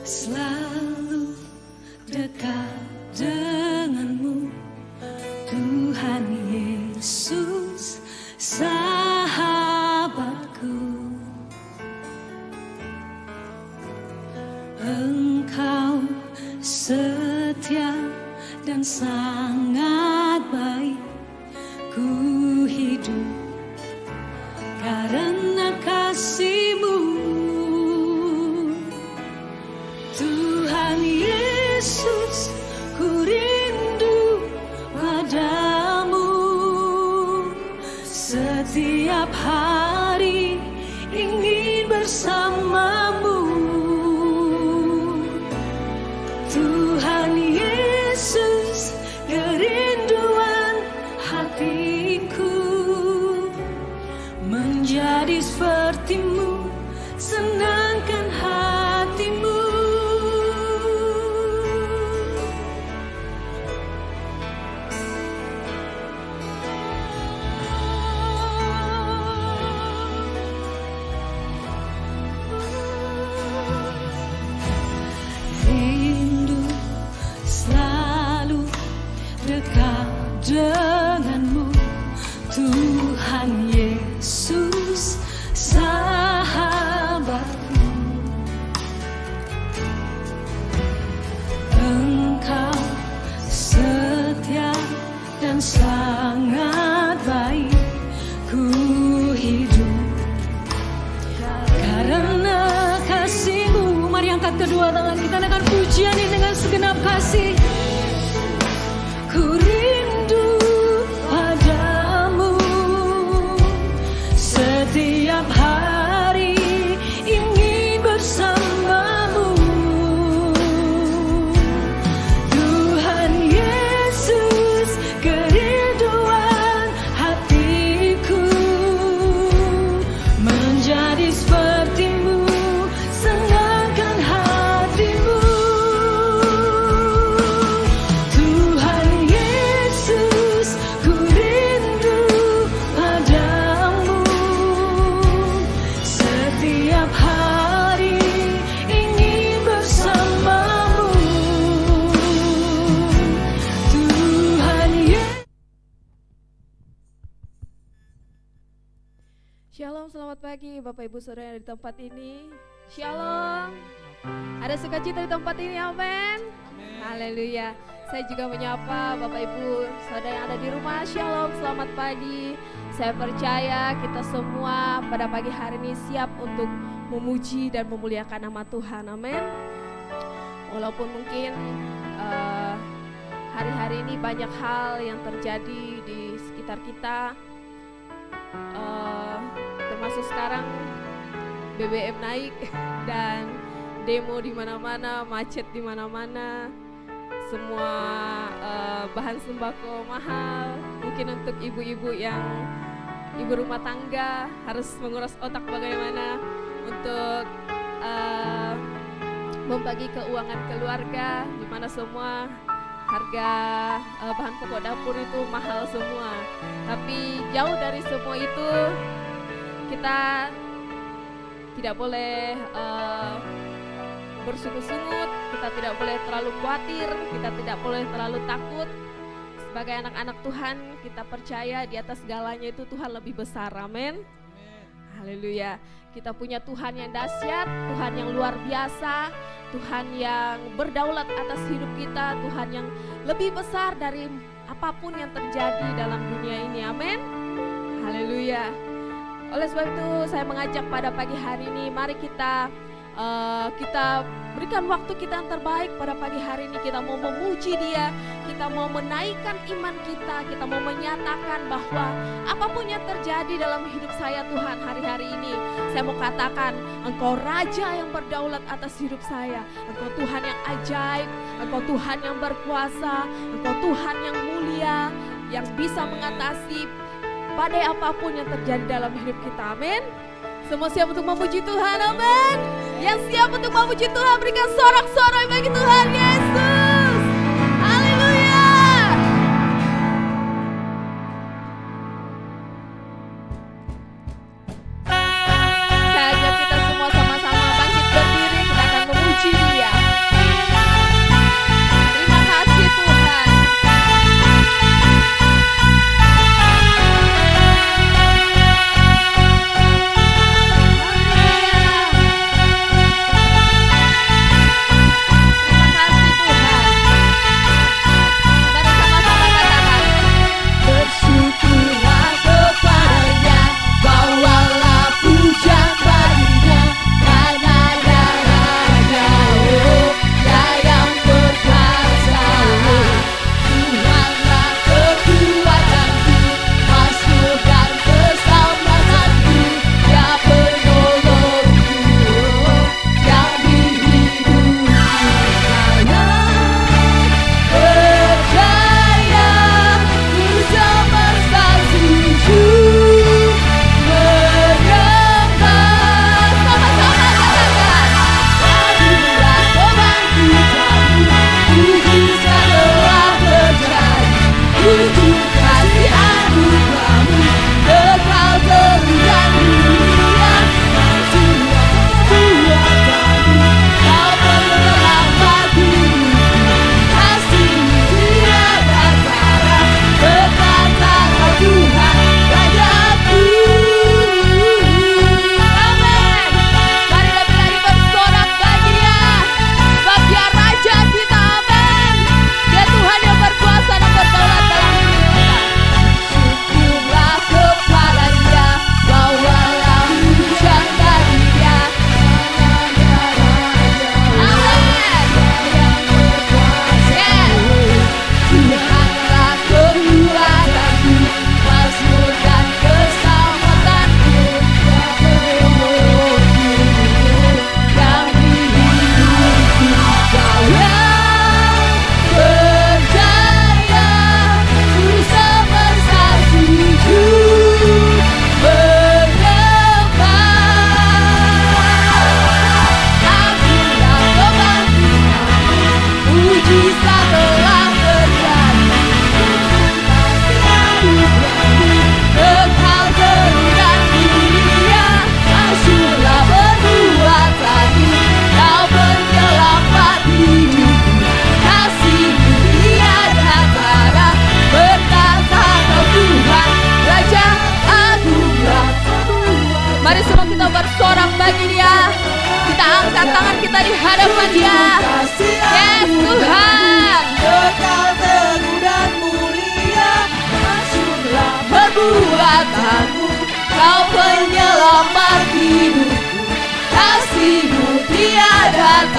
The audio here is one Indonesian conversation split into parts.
selalu dekat denganmu, Tuhan Yesus sahabatku. Engkau setia dan sangat baik, ku hidup karena kasih-Mu. Tuhan Yesus, ku rindu padamu, setiap hari ingin bersamamu. Tuhan Yesus, kerinduan hatiku, menjadi seperti-Mu, senangkan hati-Mu. Rindu selalu dekat denganmu, Tuhan Yesus sahabatku. Engkau setia dan sangat baik, ku hidup karena kasih-Mu. Mari angkat kedua tangan kita dengan pujian ini dengan segenap kasih. Ku rindu padamu, setiap hari ingin bersamamu. Tuhan Yesus, kerinduan hatiku, menjadi seperti-Mu, senangkan hati-Mu. Tuhan Yesus, ku rindu padamu, setiap hari ingin bersamamu. Tuhan Yesus. Shalom, selamat pagi Bapak Ibu Saudara yang ada di tempat ini. Shalom. Ada sukacita di tempat ini, amin. Haleluya. Saya juga menyapa Bapak Ibu Saudara yang ada di rumah. Shalom, selamat pagi. Saya percaya kita semua pada pagi hari ini siap untuk memuji dan memuliakan nama Tuhan, amin. Walaupun mungkin hari-hari ini banyak hal yang terjadi di sekitar kita, termasuk sekarang BBM naik dan demo di mana-mana, macet di mana-mana, semua bahan sembako mahal. Mungkin untuk ibu-ibu yang ibu rumah tangga harus menguras otak bagaimana untuk membagi keuangan keluarga, di mana semua harga bahan pokok dapur itu mahal semua. Tapi jauh dari semua itu, kita tidak boleh bersungut-sungut, kita tidak boleh terlalu khawatir, kita tidak boleh terlalu takut. Sebagai anak-anak Tuhan, kita percaya di atas segalanya itu Tuhan lebih besar, amin. Haleluya. Kita punya Tuhan yang dahsyat, Tuhan yang luar biasa, Tuhan yang berdaulat atas hidup kita, Tuhan yang lebih besar dari apapun yang terjadi dalam dunia ini, amin. Haleluya. Oleh sebab itu saya mengajak pada pagi hari ini, mari kita berikan waktu kita yang terbaik pada pagi hari ini. Kita mau memuji Dia, kita mau menaikkan iman kita mau menyatakan bahwa apapun yang terjadi dalam hidup saya Tuhan hari-hari ini, saya mau katakan Engkau Raja yang berdaulat atas hidup saya. Engkau Tuhan yang ajaib, Engkau Tuhan yang berkuasa, Engkau Tuhan yang mulia, yang bisa mengatasi badai apapun yang terjadi dalam hidup kita, amin. Semua siap untuk memuji Tuhan, amin. Yang siap untuk memuji Tuhan, berikan sorak-sorai bagi Tuhan Yesus. Haleluya. Saya ajak kita semua sama-sama bangkit berdiri, kita akan memuji Dia.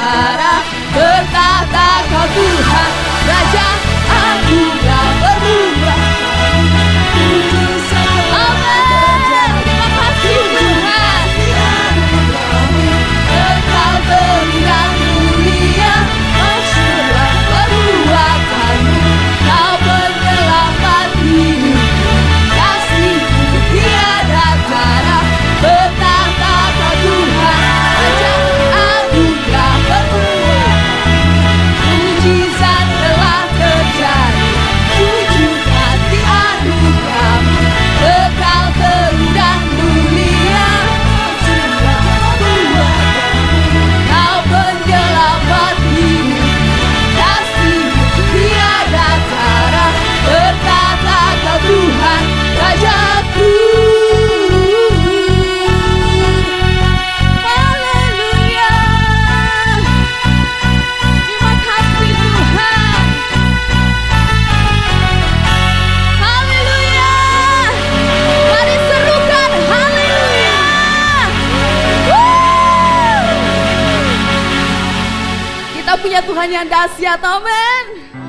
darah, bertata Kau Tuhan, Raja agung yang berubah. Amin. Terima kasih Tuhan. Engkau terlihat mulia, masyurlah perbuatanmu. Kau penyelamat hidup, kasih-Mu tiada tara. Bertata Kau Tuhan, Raja agung yang berubah. Mujizat telah terjadi, wujud hati anugerah-Mu. Kekal teguh dan mulia, Kau penyelamat hidup, kasih-Mu tiada tara. Berkata Kau Tuhan, Rajaku. Haleluya. Terima kasih Tuhan. Haleluya. Mari serukan haleluya. Woo! Kita punya Tuhan yang dahsyat, amin.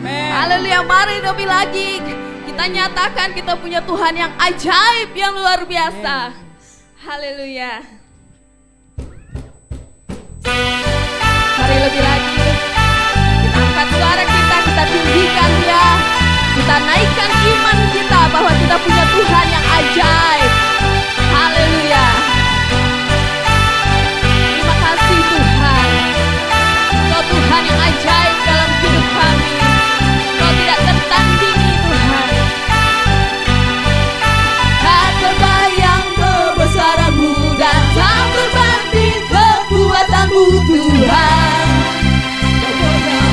Haleluya, mari lebih lagi kita nyatakan kita punya Tuhan yang ajaib, yang luar biasa. Haleluya. Mari lebih lagi kita angkat suara kita tinggikan Dia. Kita naikkan iman kita bahwa kita punya Tuhan yang ajaib. Haleluya. Terima kasih Tuhan. Engkau Tuhan yang ajaib dalam hidup kami. Engkau tidak tertandingi Tuhan. Tak terbayang kebesaran-Mu dan tak berbanding kekuatan-Mu Tuhan.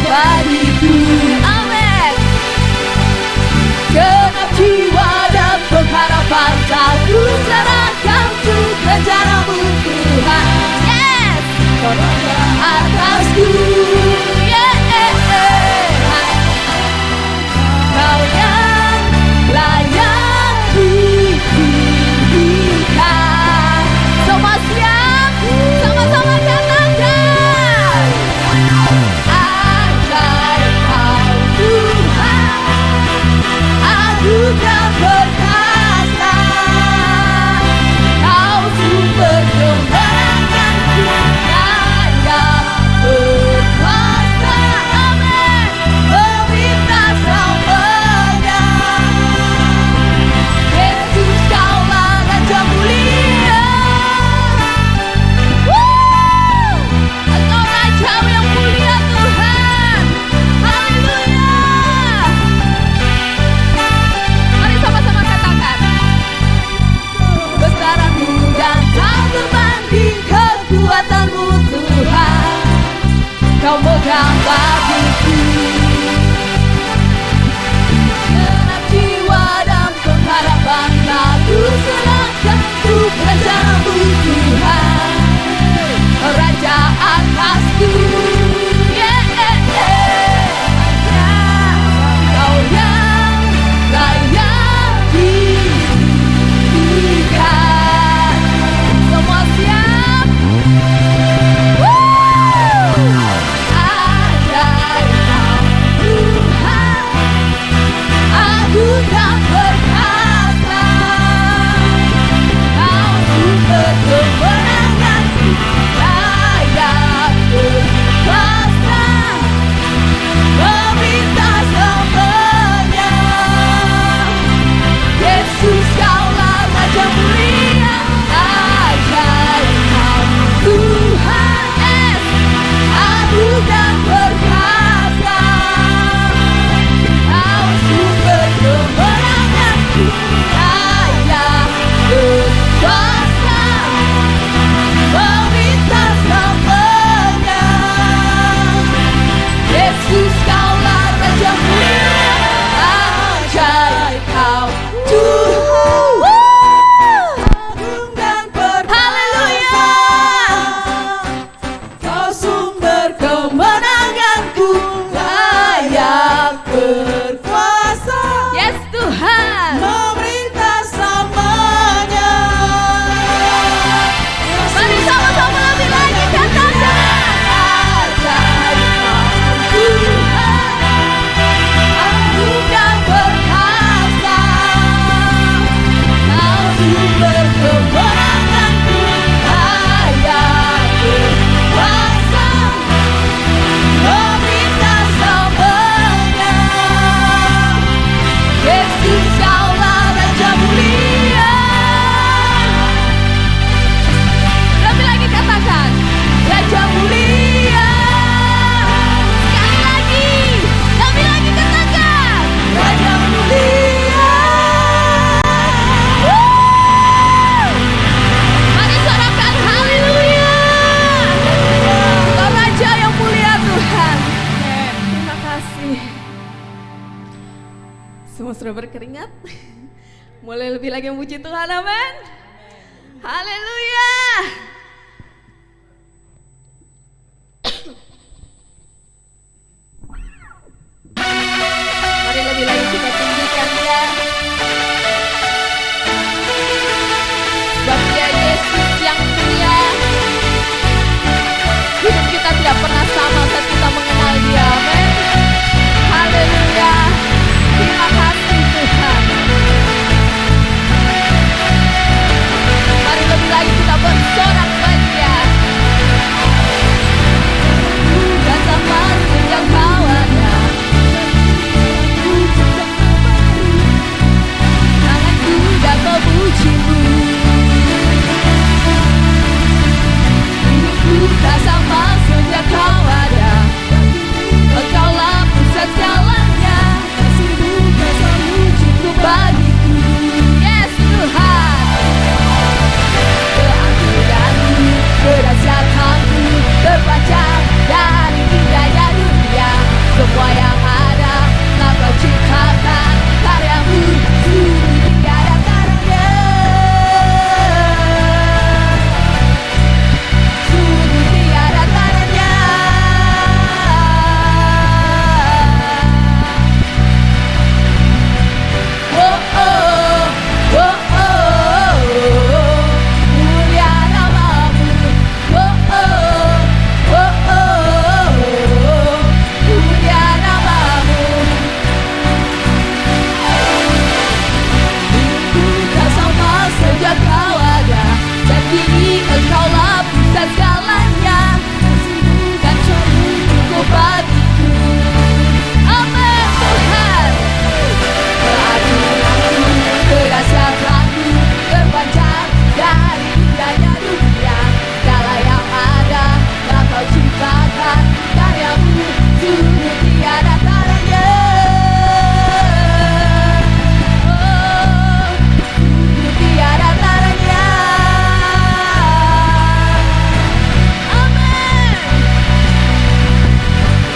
Bagiku, amin. Genap jiwa dan pengharapan tak ku serahkan untuk rencana-Mu Tuhan. Yes, atasku, Kau yang layak ditinggikan. Semua siap, sama-sama katakan. Ajaib Kau Tuhan, agung dan perkasa. Kau sumber kemenanganku, layak berkuasa. Amin. Meminta semuanya. Yesus Kaulah Raja mulia. Engkau Raja yang mulia Tuhan. Haleluya. Mari sama-sama katakan. Kebesaran-Mu dan tak berbanding kekuatan-Mu Tuhan. Kau megang bagiku. Genap jiwa dan pengharapan tak ku serahkan untuk rencana-Mu Tuhan. Raja atasku, Kau yang layak ditinggikan. Semua siap? Ajaib Kau Tuhan, agung dan perkasa. Kau sumber kemenanganku, layak sudah berkeringat, mulai lebih lagi memuji Tuhan, amin. Haleluya. Mari lebih lagi kita tinggikan Dia. Sebab Dia Yesus yang mulia. Hidup kita tidak pernah sama saat kita mengenal Dia, amin. Haleluya. Terima kasih Tuhan. Mari lebih lagi kita bersorak bagi Dia. Dan sama sejak Kau ada, tanganku dan memuji-Mu. Hidupku tak sama sejak Kau ada. Engkaulah pusat segalanya. Kasih-Mu tak selalu cukup bagiku. Yes Tuhan. Keagungan-Mu, kedahsyatan-Mu terpancar dari indahnya dunia. Semua yang ada telah Kau ciptakan, karya-Mu sungguh tiada tandanya. Sungguh tiada tandanya. Oh oh, oh oh, mulia nama-Mu. Oh oh, oh oh, mulia nama-Mu. Hidupku tak sama sejak Kau ada, dan kini Engkaulah pusat segalanya. Kasih-Mu kan cukup bagiku. Amin Tuhan. Keagungan-Mu, kedahsyatan-Mu terpancar dari indahnya dunia. Segala yang ada telah Kau ciptakan, karya-Mu sungguh tiada tandanya. Oh, sungguh tiada tandanya. Amin.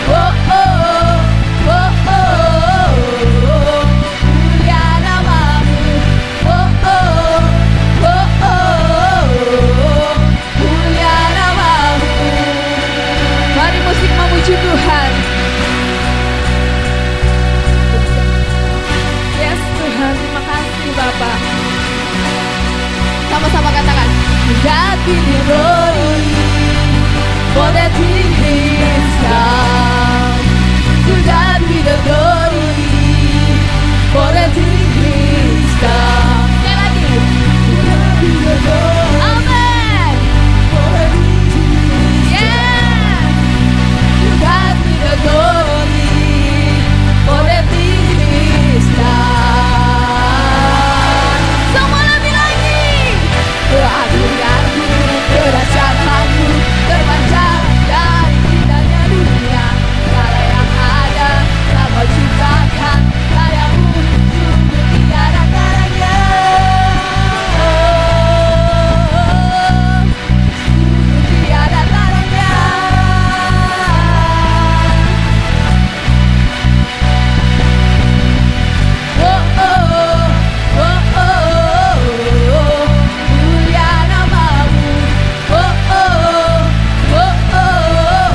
Oh oh, oh oh, mulia nama-Mu. Oh oh, oh oh, mulia nama-Mu. Mari musik memuji Tuhan. Yes Tuhan, terima kasih Bapa. Sama-sama katakan, God be the glory for that He is done. To God be the glory for that He is done. Sekali lagi. To God be the glory. Amen. For that He is done. Yes. To God be the glory for that He is done. Semua lebih lagi. Keagungan-Mu, kedahsyatan-Mu terpancar dari indahnya dunia. Segala yang ada telah Kau ciptakan, karya-Mu sungguh tiada tandanya. Sungguh tiada tandanya. Oh oh, oh oh, mulia nama-Mu. Oh oh, oh oh,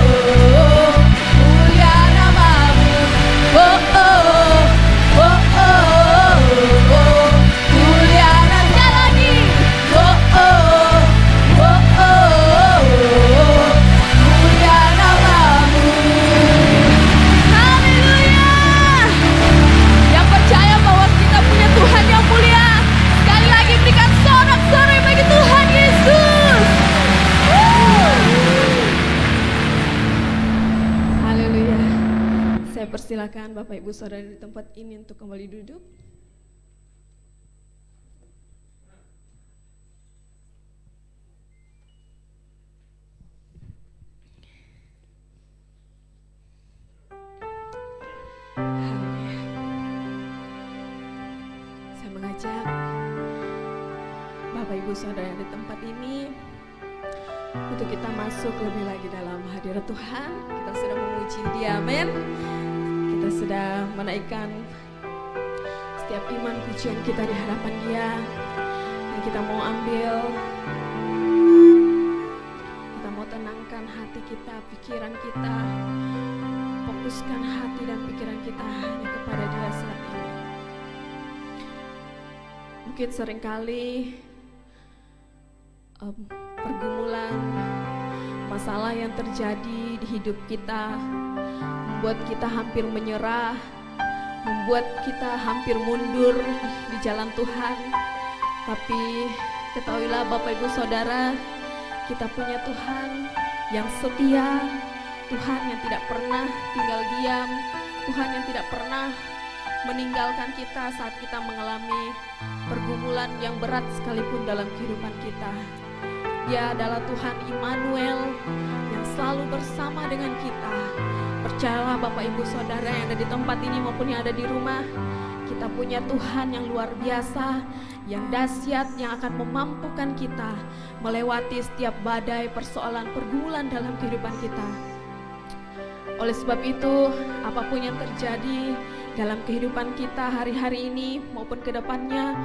mulia nama-Mu. Oh oh, oh oh, mulia nama lagi. Oh oh, oh oh, mulia nama-Mu. Haleluya. Yang percaya bahwa kita punya Tuhan yang mulia, sekali lagi berikan sorak-sorai bagi Tuhan Yesus. Haleluya. Saya persilakan Bapak Ibu Saudara di tempat ini untuk kembali duduk. Haleluya. Saya mengajak Bapak Ibu Saudara di tempat ini untuk kita masuk lebih lagi dalam hadirat Tuhan. Kita sudah memuji Dia, amin. Kita sudah menaikkan setiap iman pujian kita di hadapan Dia. Dan kita mau ambil, kita mau tenangkan hati kita, pikiran kita, fokuskan hati dan pikiran kita hanya kepada Dia saat ini. Mungkin seringkali pergumulan, masalah yang terjadi di hidup kita membuat kita hampir menyerah, membuat kita hampir mundur di jalan Tuhan. Tapi ketahuilah Bapak Ibu Saudara, kita punya Tuhan yang setia, Tuhan yang tidak pernah tinggal diam, Tuhan yang tidak pernah meninggalkan kita saat kita mengalami pergumulan yang berat sekalipun dalam kehidupan kita. Dia adalah Tuhan Immanuel yang selalu bersama dengan kita. Percayalah Bapak Ibu Saudara yang ada di tempat ini maupun yang ada di rumah, kita punya Tuhan yang luar biasa, yang dahsyat, yang akan memampukan kita melewati setiap badai, persoalan, pergumulan dalam kehidupan kita. Oleh sebab itu, apapun yang terjadi dalam kehidupan kita hari-hari ini maupun ke depannya,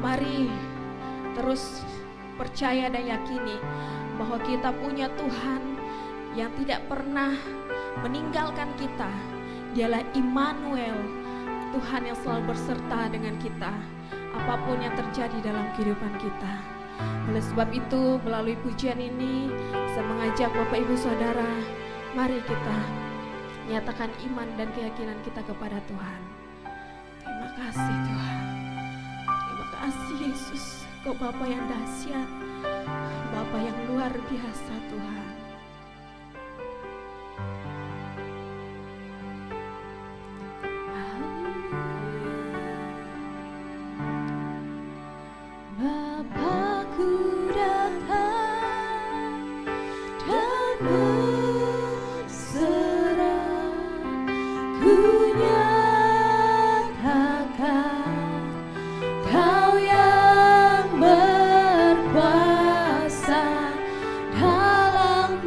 mari terus percaya dan yakini bahwa kita punya Tuhan yang tidak pernah meninggalkan kita. Dialah Immanuel, Tuhan yang selalu berserta dengan kita apapun yang terjadi dalam kehidupan kita. Oleh sebab itu, melalui pujian ini saya mengajak Bapak Ibu Saudara, mari kita nyatakan iman dan keyakinan kita kepada Tuhan. Terima kasih Tuhan, terima kasih Yesus, Kau Bapa yang dahsyat, Bapa yang luar biasa Tuhan. Bapakku datang dan berserah, ku nyatakan Kau yang berkuasa dalam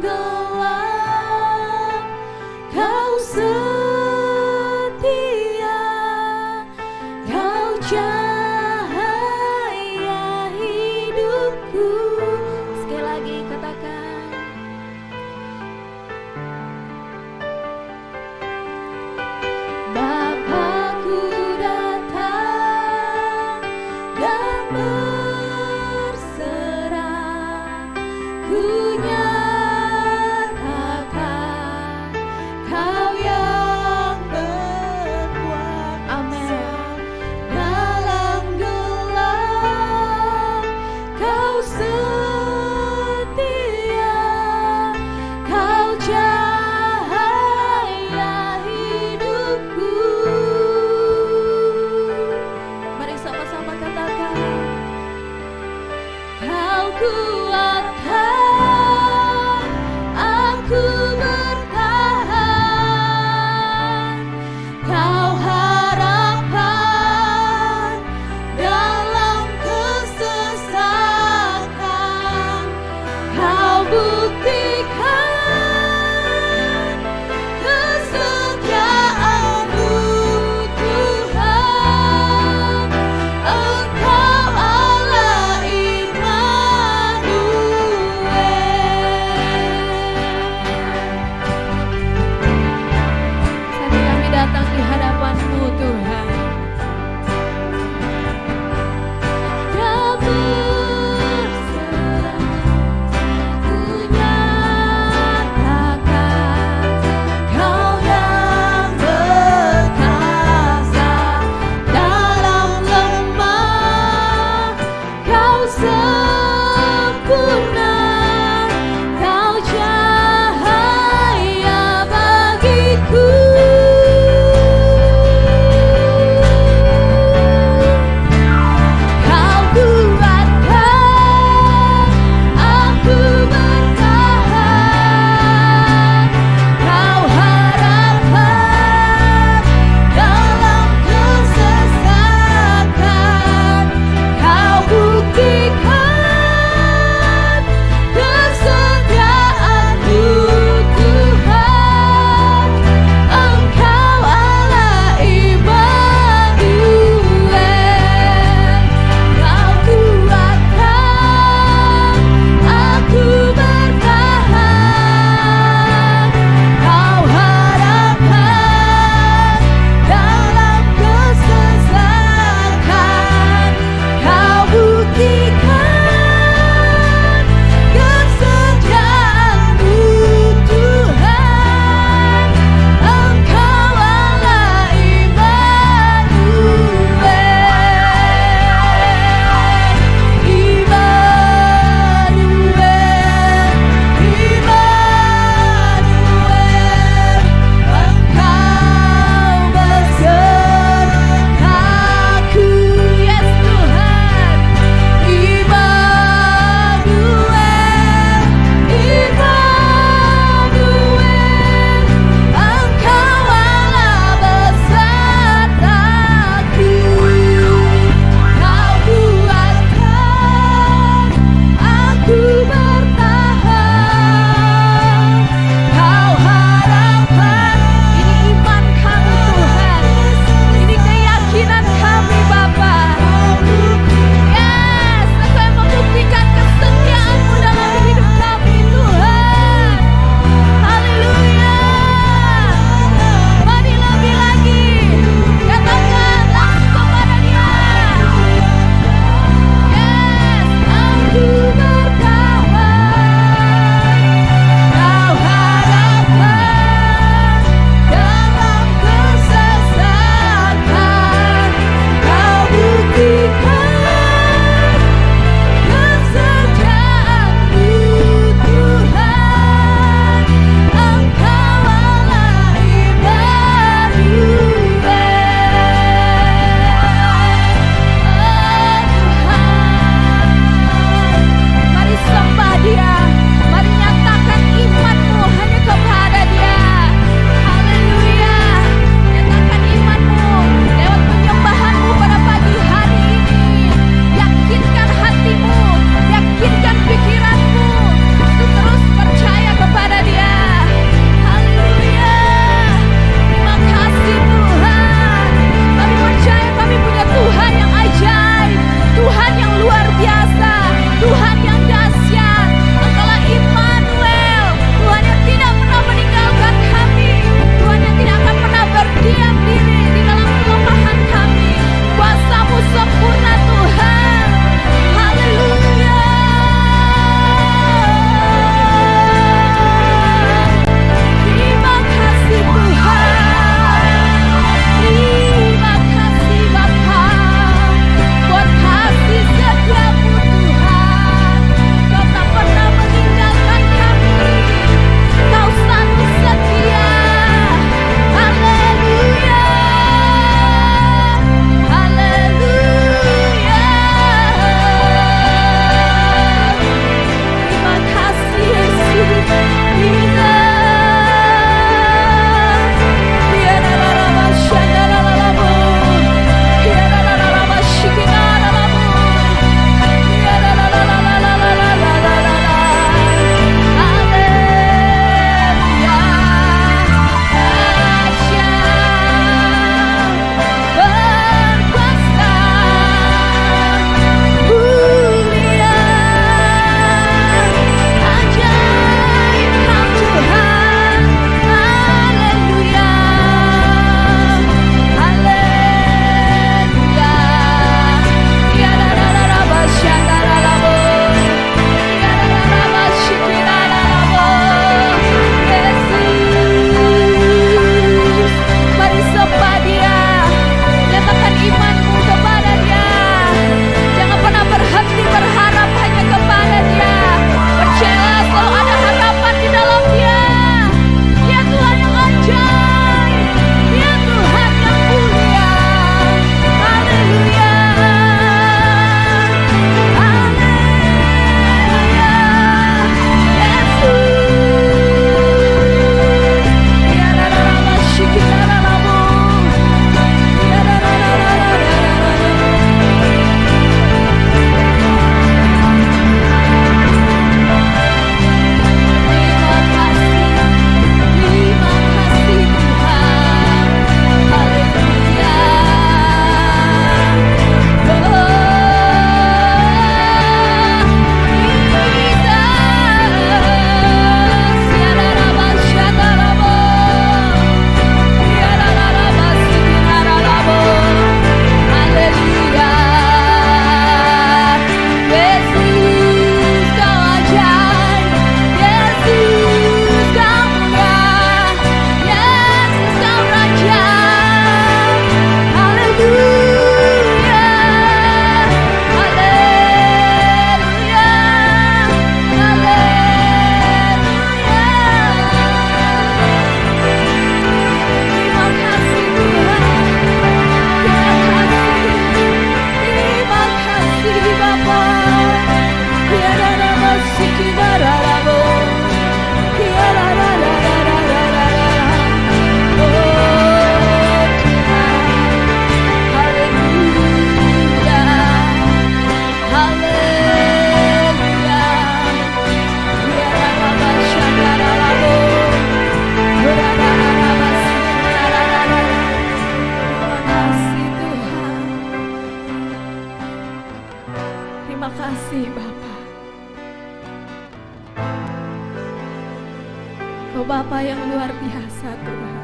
Allah yang luar biasa Tuhan.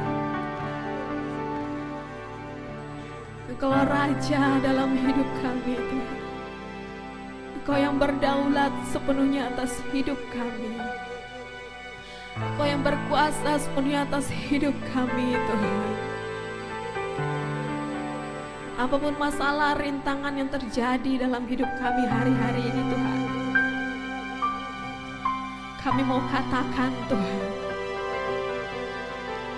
Engkau Raja dalam hidup kami Tuhan. Engkau yang berdaulat sepenuhnya atas hidup kami. Engkau yang berkuasa sepenuhnya atas hidup kami Tuhan. Apapun masalah, rintangan yang terjadi dalam hidup kami hari-hari ini Tuhan, kami mau katakan Tuhan,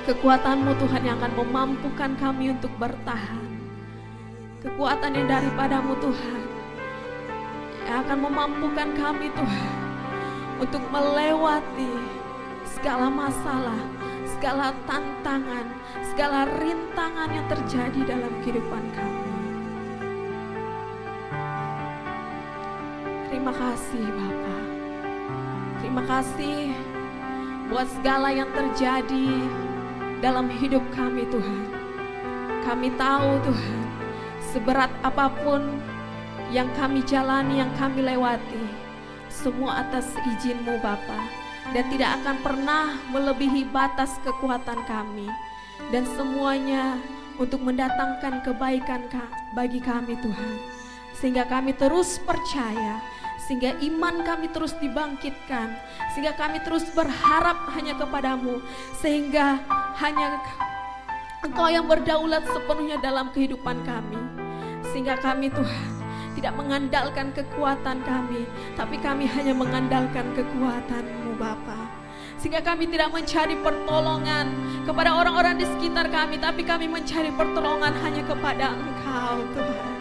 kekuatan-Mu Tuhan yang akan memampukan kami untuk bertahan. Kekuatan yang daripada-Mu Tuhan, yang akan memampukan kami Tuhan, untuk melewati segala masalah, segala tantangan, segala rintangan yang terjadi dalam kehidupan kami. Terima kasih Bapa. Terima kasih buat segala yang terjadi dalam hidup kami Tuhan. Kami tahu Tuhan, seberat apapun yang kami jalani, yang kami lewati, semua atas izin-Mu Bapa, dan tidak akan pernah melebihi batas kekuatan kami, dan semuanya untuk mendatangkan kebaikan bagi kami Tuhan, sehingga kami terus percaya, sehingga iman kami terus dibangkitkan, sehingga kami terus berharap hanya kepadamu, sehingga hanya Engkau yang berdaulat sepenuhnya dalam kehidupan kami, sehingga kami Tuhan tidak mengandalkan kekuatan kami, tapi kami hanya mengandalkan kekuatan-Mu Bapa. Sehingga kami tidak mencari pertolongan kepada orang-orang di sekitar kami, tapi kami mencari pertolongan hanya kepada Engkau Tuhan.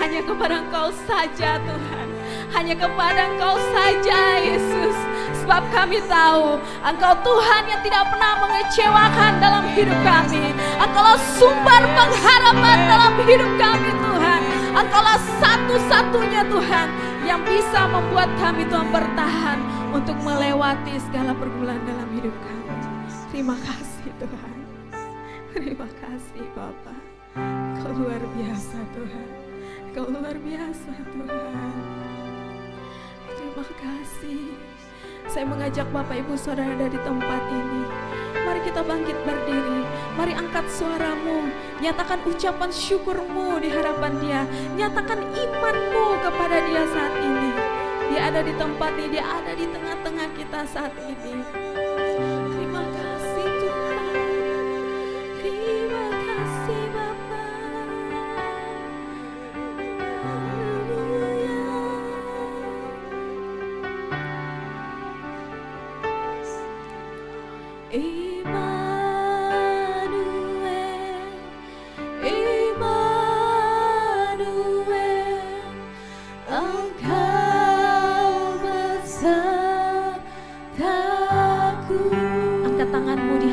Hanya kepada Engkau saja Tuhan. Hanya kepada Engkau saja Yesus. Sebab kami tahu Engkau Tuhan yang tidak pernah mengecewakan dalam hidup kami. Engkaulah sumber pengharapan dalam hidup kami Tuhan. Engkaulah satu-satunya Tuhan yang bisa membuat kami Tuhan bertahan untuk melewati segala pergumulan dalam hidup kami. Terima kasih Tuhan. Terima kasih Bapa. Kau luar biasa Tuhan. Kau luar biasa Tuhan. Terima kasih. Saya mengajak Bapak Ibu Saudara dari tempat ini, mari kita bangkit berdiri. Mari angkat suaramu, nyatakan ucapan syukurmu di hadapan Dia, nyatakan imanmu kepada Dia saat ini. Dia ada di tempat ini, Dia ada di tengah-tengah kita saat ini. Terima kasih Tuhan. Terima kasih Bapa.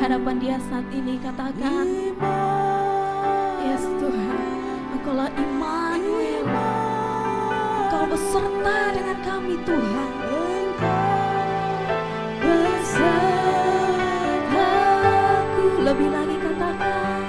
Hadapan Dia saat ini, katakan, yes Tuhan, Engkaulah Immanuel, Engkau beserta dengan kami Tuhan. Engkau besertaku, lebih lagi katakan,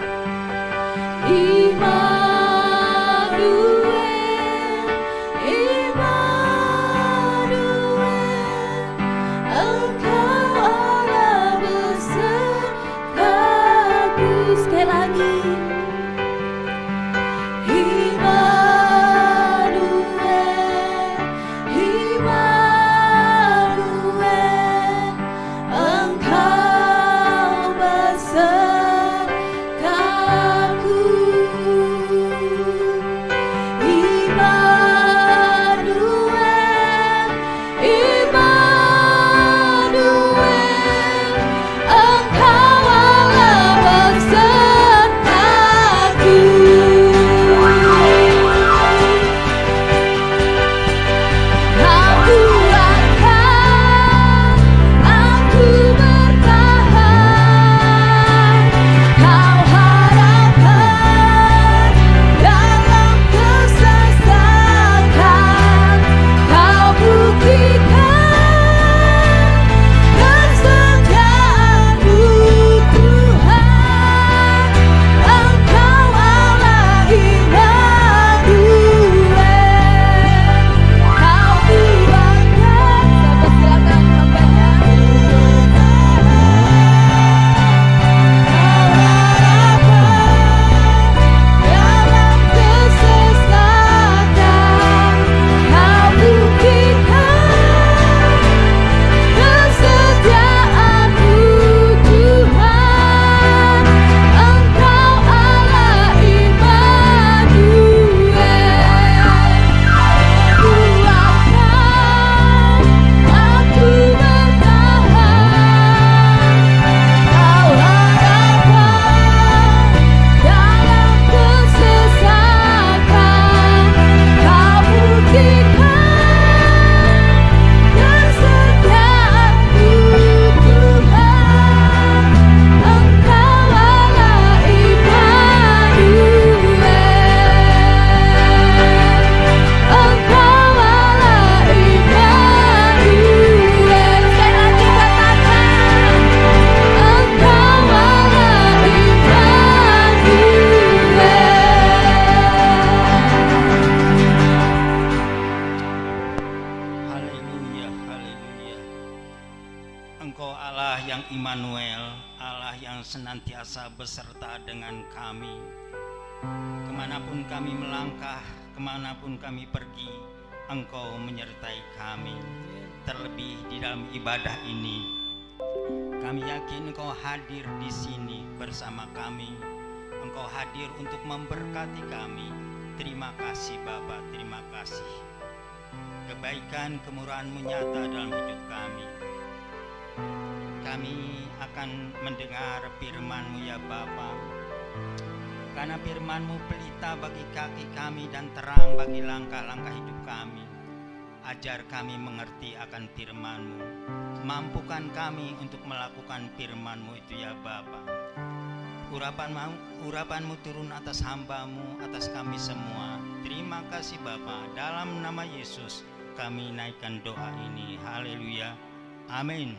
senantiasa beserta dengan kami. Kemanapun kami melangkah, kemanapun kami pergi, Engkau menyertai kami. Terlebih di dalam ibadah ini, kami yakin Engkau hadir di sini bersama kami. Engkau hadir untuk memberkati kami. Terima kasih Bapa, terima kasih. Kebaikan kemurahan-Mu nyata dalam hidup kami. Kami akan mendengar firman-Mu ya Bapa. Karena firman-Mu pelita bagi kaki kami dan terang bagi langkah-langkah hidup kami. Ajar kami mengerti akan firman-Mu. Mampukan kami untuk melakukan firman-Mu itu ya Bapa. Urapan-Mu turun atas hamba-Mu, atas kami semua. Terima kasih Bapa. Dalam nama Yesus kami naikkan doa ini. Haleluya. Amin.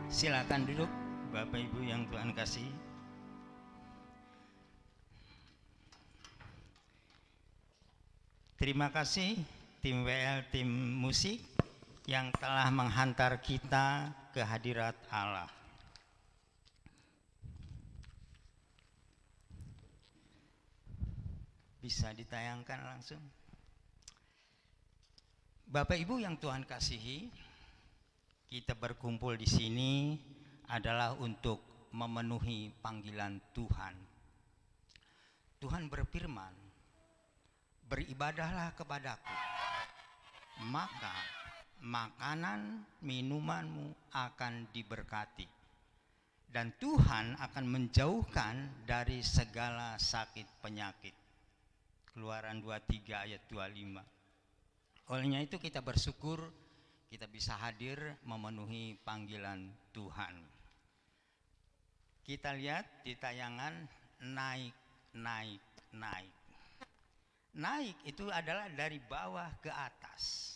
Silakan duduk Bapak Ibu yang Tuhan kasih. Terima kasih tim WL, tim musik yang telah menghantar kita ke hadirat Allah. Bisa ditayangkan langsung. Bapak Ibu yang Tuhan kasihi, kita berkumpul di sini adalah untuk memenuhi panggilan Tuhan. Tuhan berfirman, beribadahlah kepadaku, maka makanan minumanmu akan diberkati, dan Tuhan akan menjauhkan dari segala sakit penyakit. Keluaran 23 ayat 25. Olehnya itu kita bersyukur kita bisa hadir memenuhi panggilan Tuhan. Kita lihat di tayangan naik. Naik itu adalah dari bawah ke atas.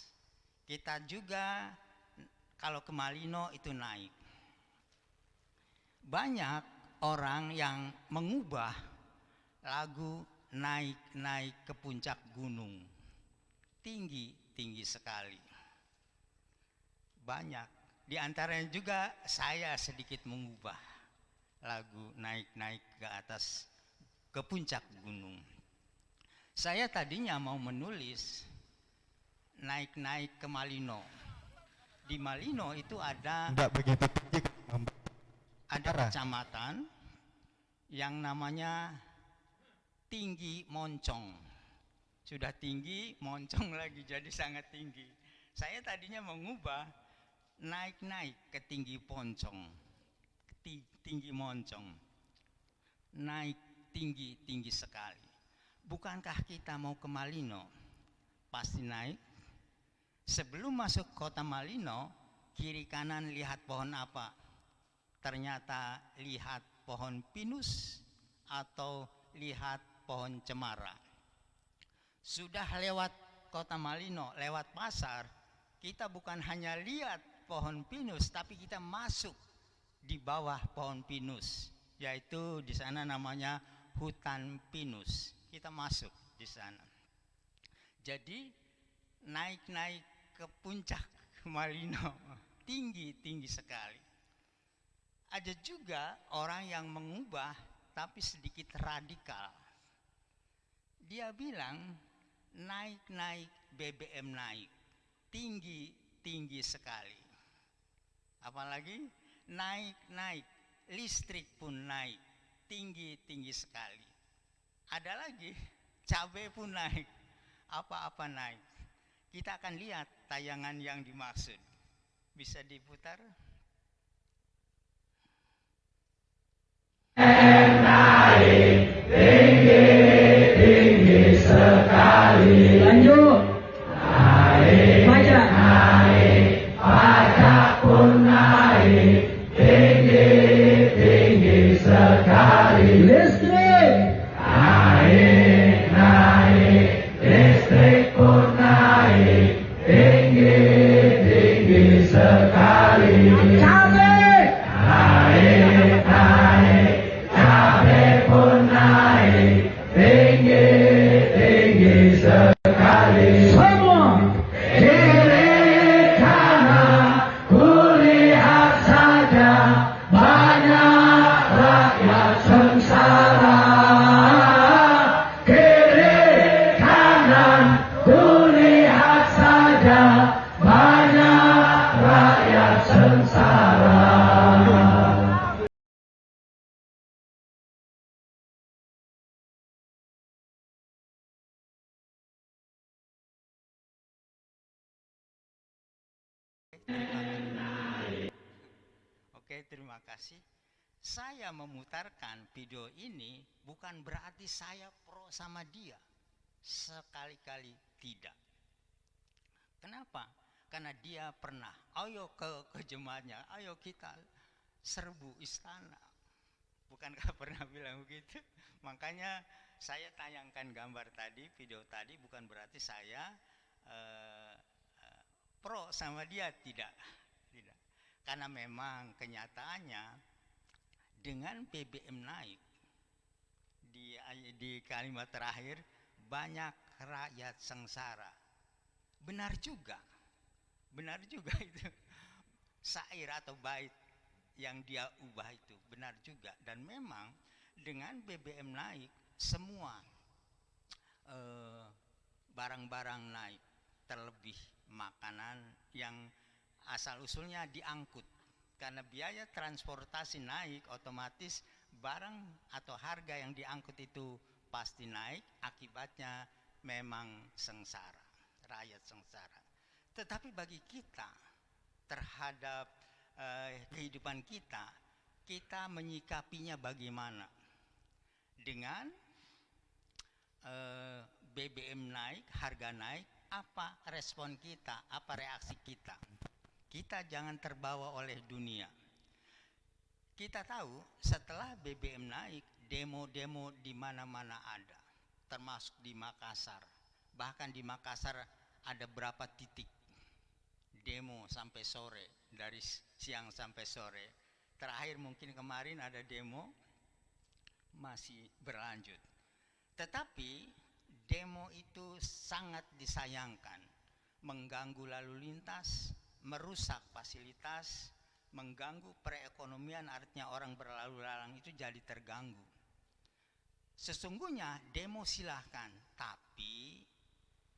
Kita juga kalau ke Malino itu naik. Banyak orang yang mengubah lagu naik ke puncak gunung. Tinggi sekali. Banyak. Di antaranya juga saya sedikit mengubah lagu naik ke atas ke puncak gunung. Saya tadinya mau menulis naik ke Malino. Di Malino itu ada kecamatan yang namanya Tinggi Moncong. Sudah tinggi, moncong lagi, jadi sangat tinggi. Saya tadinya mengubah naik ke tinggi poncong, tinggi moncong. Naik tinggi sekali. Bukankah kita mau ke Malino? Pasti naik. Sebelum masuk kota Malino, kiri kanan lihat pohon apa? Ternyata lihat pohon pinus atau lihat pohon cemara. Sudah lewat kota Malino, lewat pasar, kita bukan hanya lihat pohon pinus, tapi kita masuk di bawah pohon pinus, yaitu di sana namanya hutan pinus. Kita masuk di sana. Jadi naik ke puncak Malino, tinggi sekali. Ada juga orang yang mengubah tapi sedikit radikal. Dia bilang naik BBM naik, tinggi sekali. Apalagi naik listrik pun naik, tinggi sekali. Ada lagi cabai pun naik, apa-apa naik. Kita akan lihat tayangan yang dimaksud. Bisa diputar? Naik tinggi sekali. Lanjut. Naik pajak pun naik tinggi sekali. Listrik naik listrik pun naik tinggi sekali. Cabai pun naik tinggi sekali. Semua kiri kanan kulihat saja banyak rakyat sengsara. Kiri kanan kulihat saja banyak rakyat sengsara. Oke, terima kasih. Saya memutarkan video ini bukan berarti saya pro sama dia. Sekali-kali tidak. Kenapa? Karena dia pernah, ayo ke jemaatnya, ayo kita serbu istana. Bukankah pernah bilang begitu? Makanya saya tayangkan gambar tadi, video tadi bukan berarti saya pro sama dia, tidak. Karena memang kenyataannya dengan BBM naik di kalimat terakhir banyak rakyat sengsara. Benar juga itu syair atau bait yang dia ubah itu benar juga, dan memang dengan BBM naik semua barang-barang naik, terlebih makanan yang asal usulnya diangkut. Karena biaya transportasi naik, otomatis barang atau harga yang diangkut itu pasti naik, akibatnya memang sengsara, rakyat sengsara. Tetapi bagi kita terhadap kehidupan kita menyikapinya bagaimana? Dengan BBM naik, harga naik, apa respon kita, apa reaksi kita? Kita jangan terbawa oleh dunia. Kita tahu setelah BBM naik, demo-demo di mana-mana ada, termasuk di Makassar. Bahkan di Makassar ada berapa titik demo sampai sore, dari siang sampai sore. Terakhir mungkin kemarin ada demo masih berlanjut. Tetapi demo itu sangat disayangkan, mengganggu lalu lintas, merusak fasilitas, mengganggu perekonomian, artinya orang berlalu lalang itu jadi terganggu. Sesungguhnya demo silahkan, tapi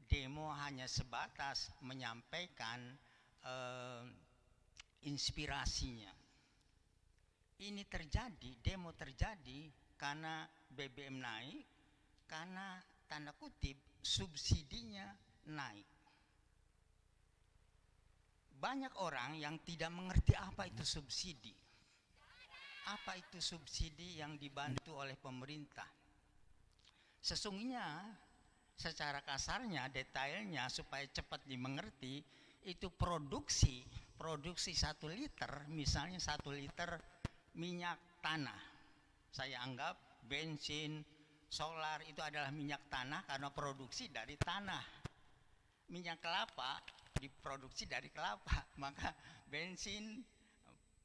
demo hanya sebatas menyampaikan inspirasinya. Ini terjadi, demo terjadi karena BBM naik, karena tanda kutip subsidinya naik. Banyak orang yang tidak mengerti apa itu subsidi. Apa itu subsidi yang dibantu oleh pemerintah? Sesungguhnya secara kasarnya, detailnya supaya cepat dimengerti, itu produksi 1 liter, misalnya 1 liter minyak tanah. Saya anggap bensin, solar itu adalah minyak tanah karena produksi dari tanah. Minyak kelapa diproduksi dari kelapa, maka bensin,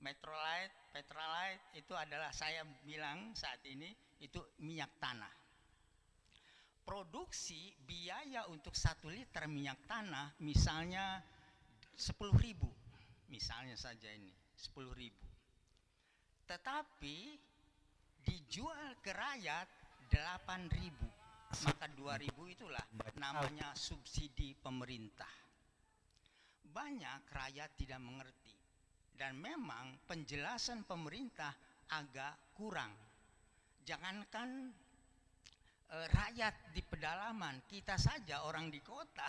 petrolite itu adalah, saya bilang saat ini itu minyak tanah. Produksi biaya untuk 1 liter minyak tanah misalnya 10.000, misalnya saja ini 10.000. Tetapi dijual ke rakyat 8.000, maka 2.000 itulah namanya subsidi pemerintah. Banyak rakyat tidak mengerti, dan memang penjelasan pemerintah agak kurang. Jangankan rakyat di pedalaman, kita saja orang di kota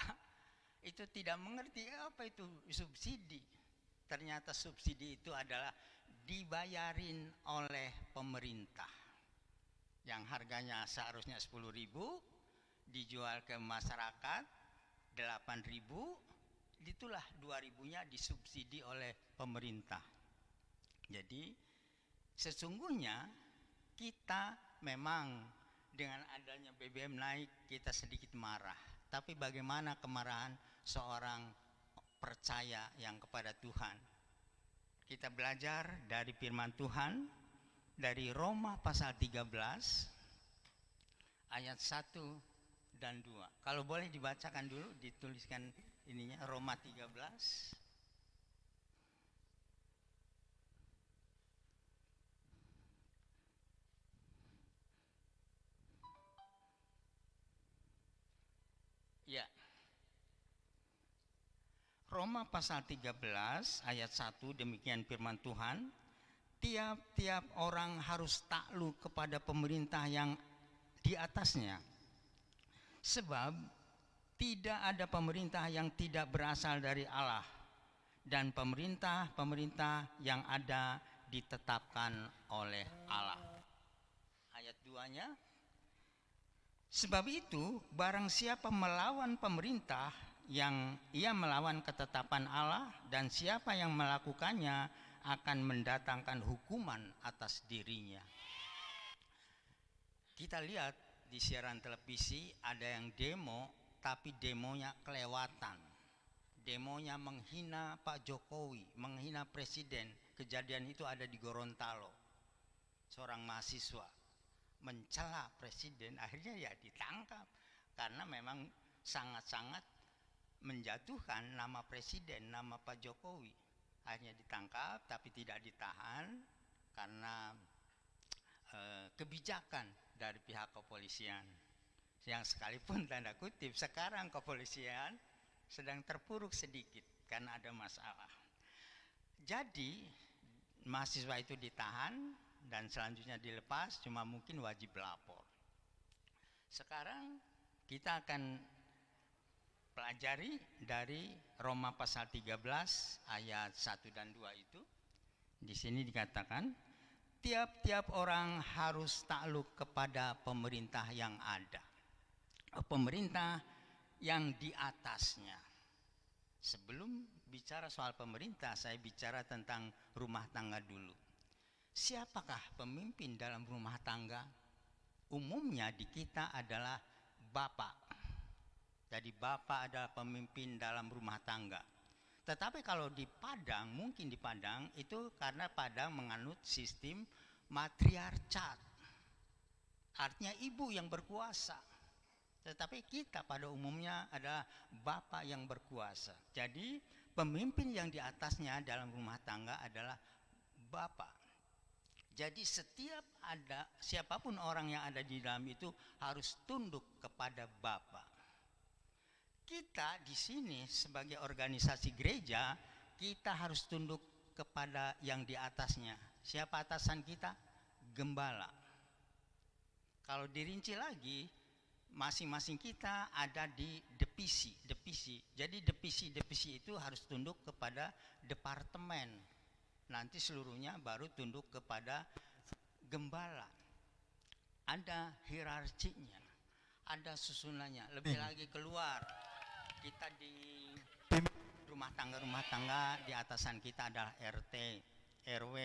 itu tidak mengerti apa itu subsidi. Ternyata subsidi itu adalah dibayarin oleh pemerintah, yang harganya seharusnya 10.000 dijual ke masyarakat 8.000, itulah 2.000-nya disubsidi oleh pemerintah. Jadi sesungguhnya kita memang dengan adanya BBM naik kita sedikit marah, tapi bagaimana kemarahan seorang percaya yang kepada Tuhan? Kita belajar dari firman Tuhan dari Roma pasal 13 ayat 1 dan 2. Kalau boleh dibacakan dulu, dituliskan ininya, Roma 13. Roma pasal 13 ayat 1 demikian firman Tuhan, tiap-tiap orang harus takluk kepada pemerintah yang di atasnya. Sebab tidak ada pemerintah yang tidak berasal dari Allah, dan pemerintah-pemerintah yang ada ditetapkan oleh Allah. Ayat 2-nya, sebab itu barang siapa melawan pemerintah, yang ia melawan ketetapan Allah, dan siapa yang melakukannya akan mendatangkan hukuman atas dirinya. Kita lihat di siaran televisi ada yang demo, tapi demonya kelewatan. Demonya menghina Pak Jokowi, menghina presiden. Kejadian itu ada di Gorontalo. Seorang mahasiswa mencela presiden, akhirnya ya ditangkap karena memang sangat-sangat menjatuhkan nama presiden, nama Pak Jokowi. Akhirnya ditangkap tapi tidak ditahan karena kebijakan dari pihak kepolisian, yang sekalipun tanda kutip sekarang kepolisian sedang terpuruk sedikit karena ada masalah. Jadi mahasiswa itu ditahan dan selanjutnya dilepas, cuma mungkin wajib lapor. Sekarang kita akan pelajari dari Roma pasal 13 ayat 1 dan 2 itu. Di sini dikatakan, tiap-tiap orang harus takluk kepada pemerintah yang ada, pemerintah yang di atasnya. Sebelum bicara soal pemerintah, saya bicara tentang rumah tangga dulu. Siapakah pemimpin dalam rumah tangga? Umumnya di kita adalah bapak. Jadi bapak adalah pemimpin dalam rumah tangga. Tetapi kalau di Padang, mungkin di Padang itu karena Padang menganut sistem matriarkat. Artinya ibu yang berkuasa. Tetapi kita pada umumnya adalah bapak yang berkuasa. Jadi pemimpin yang di atasnya dalam rumah tangga adalah bapak. Jadi siapapun orang yang ada di dalam itu harus tunduk kepada bapak. Kita di sini sebagai organisasi gereja, kita harus tunduk kepada yang di atasnya. Siapa atasan kita? Gembala. Kalau dirinci lagi, masing-masing kita ada di divisi. Jadi divisi itu harus tunduk kepada departemen. Nanti seluruhnya baru tunduk kepada gembala. Ada hierarkinya, ada susunannya. Lebih lagi keluar, kita di rumah tangga di atasan kita adalah RT, RW,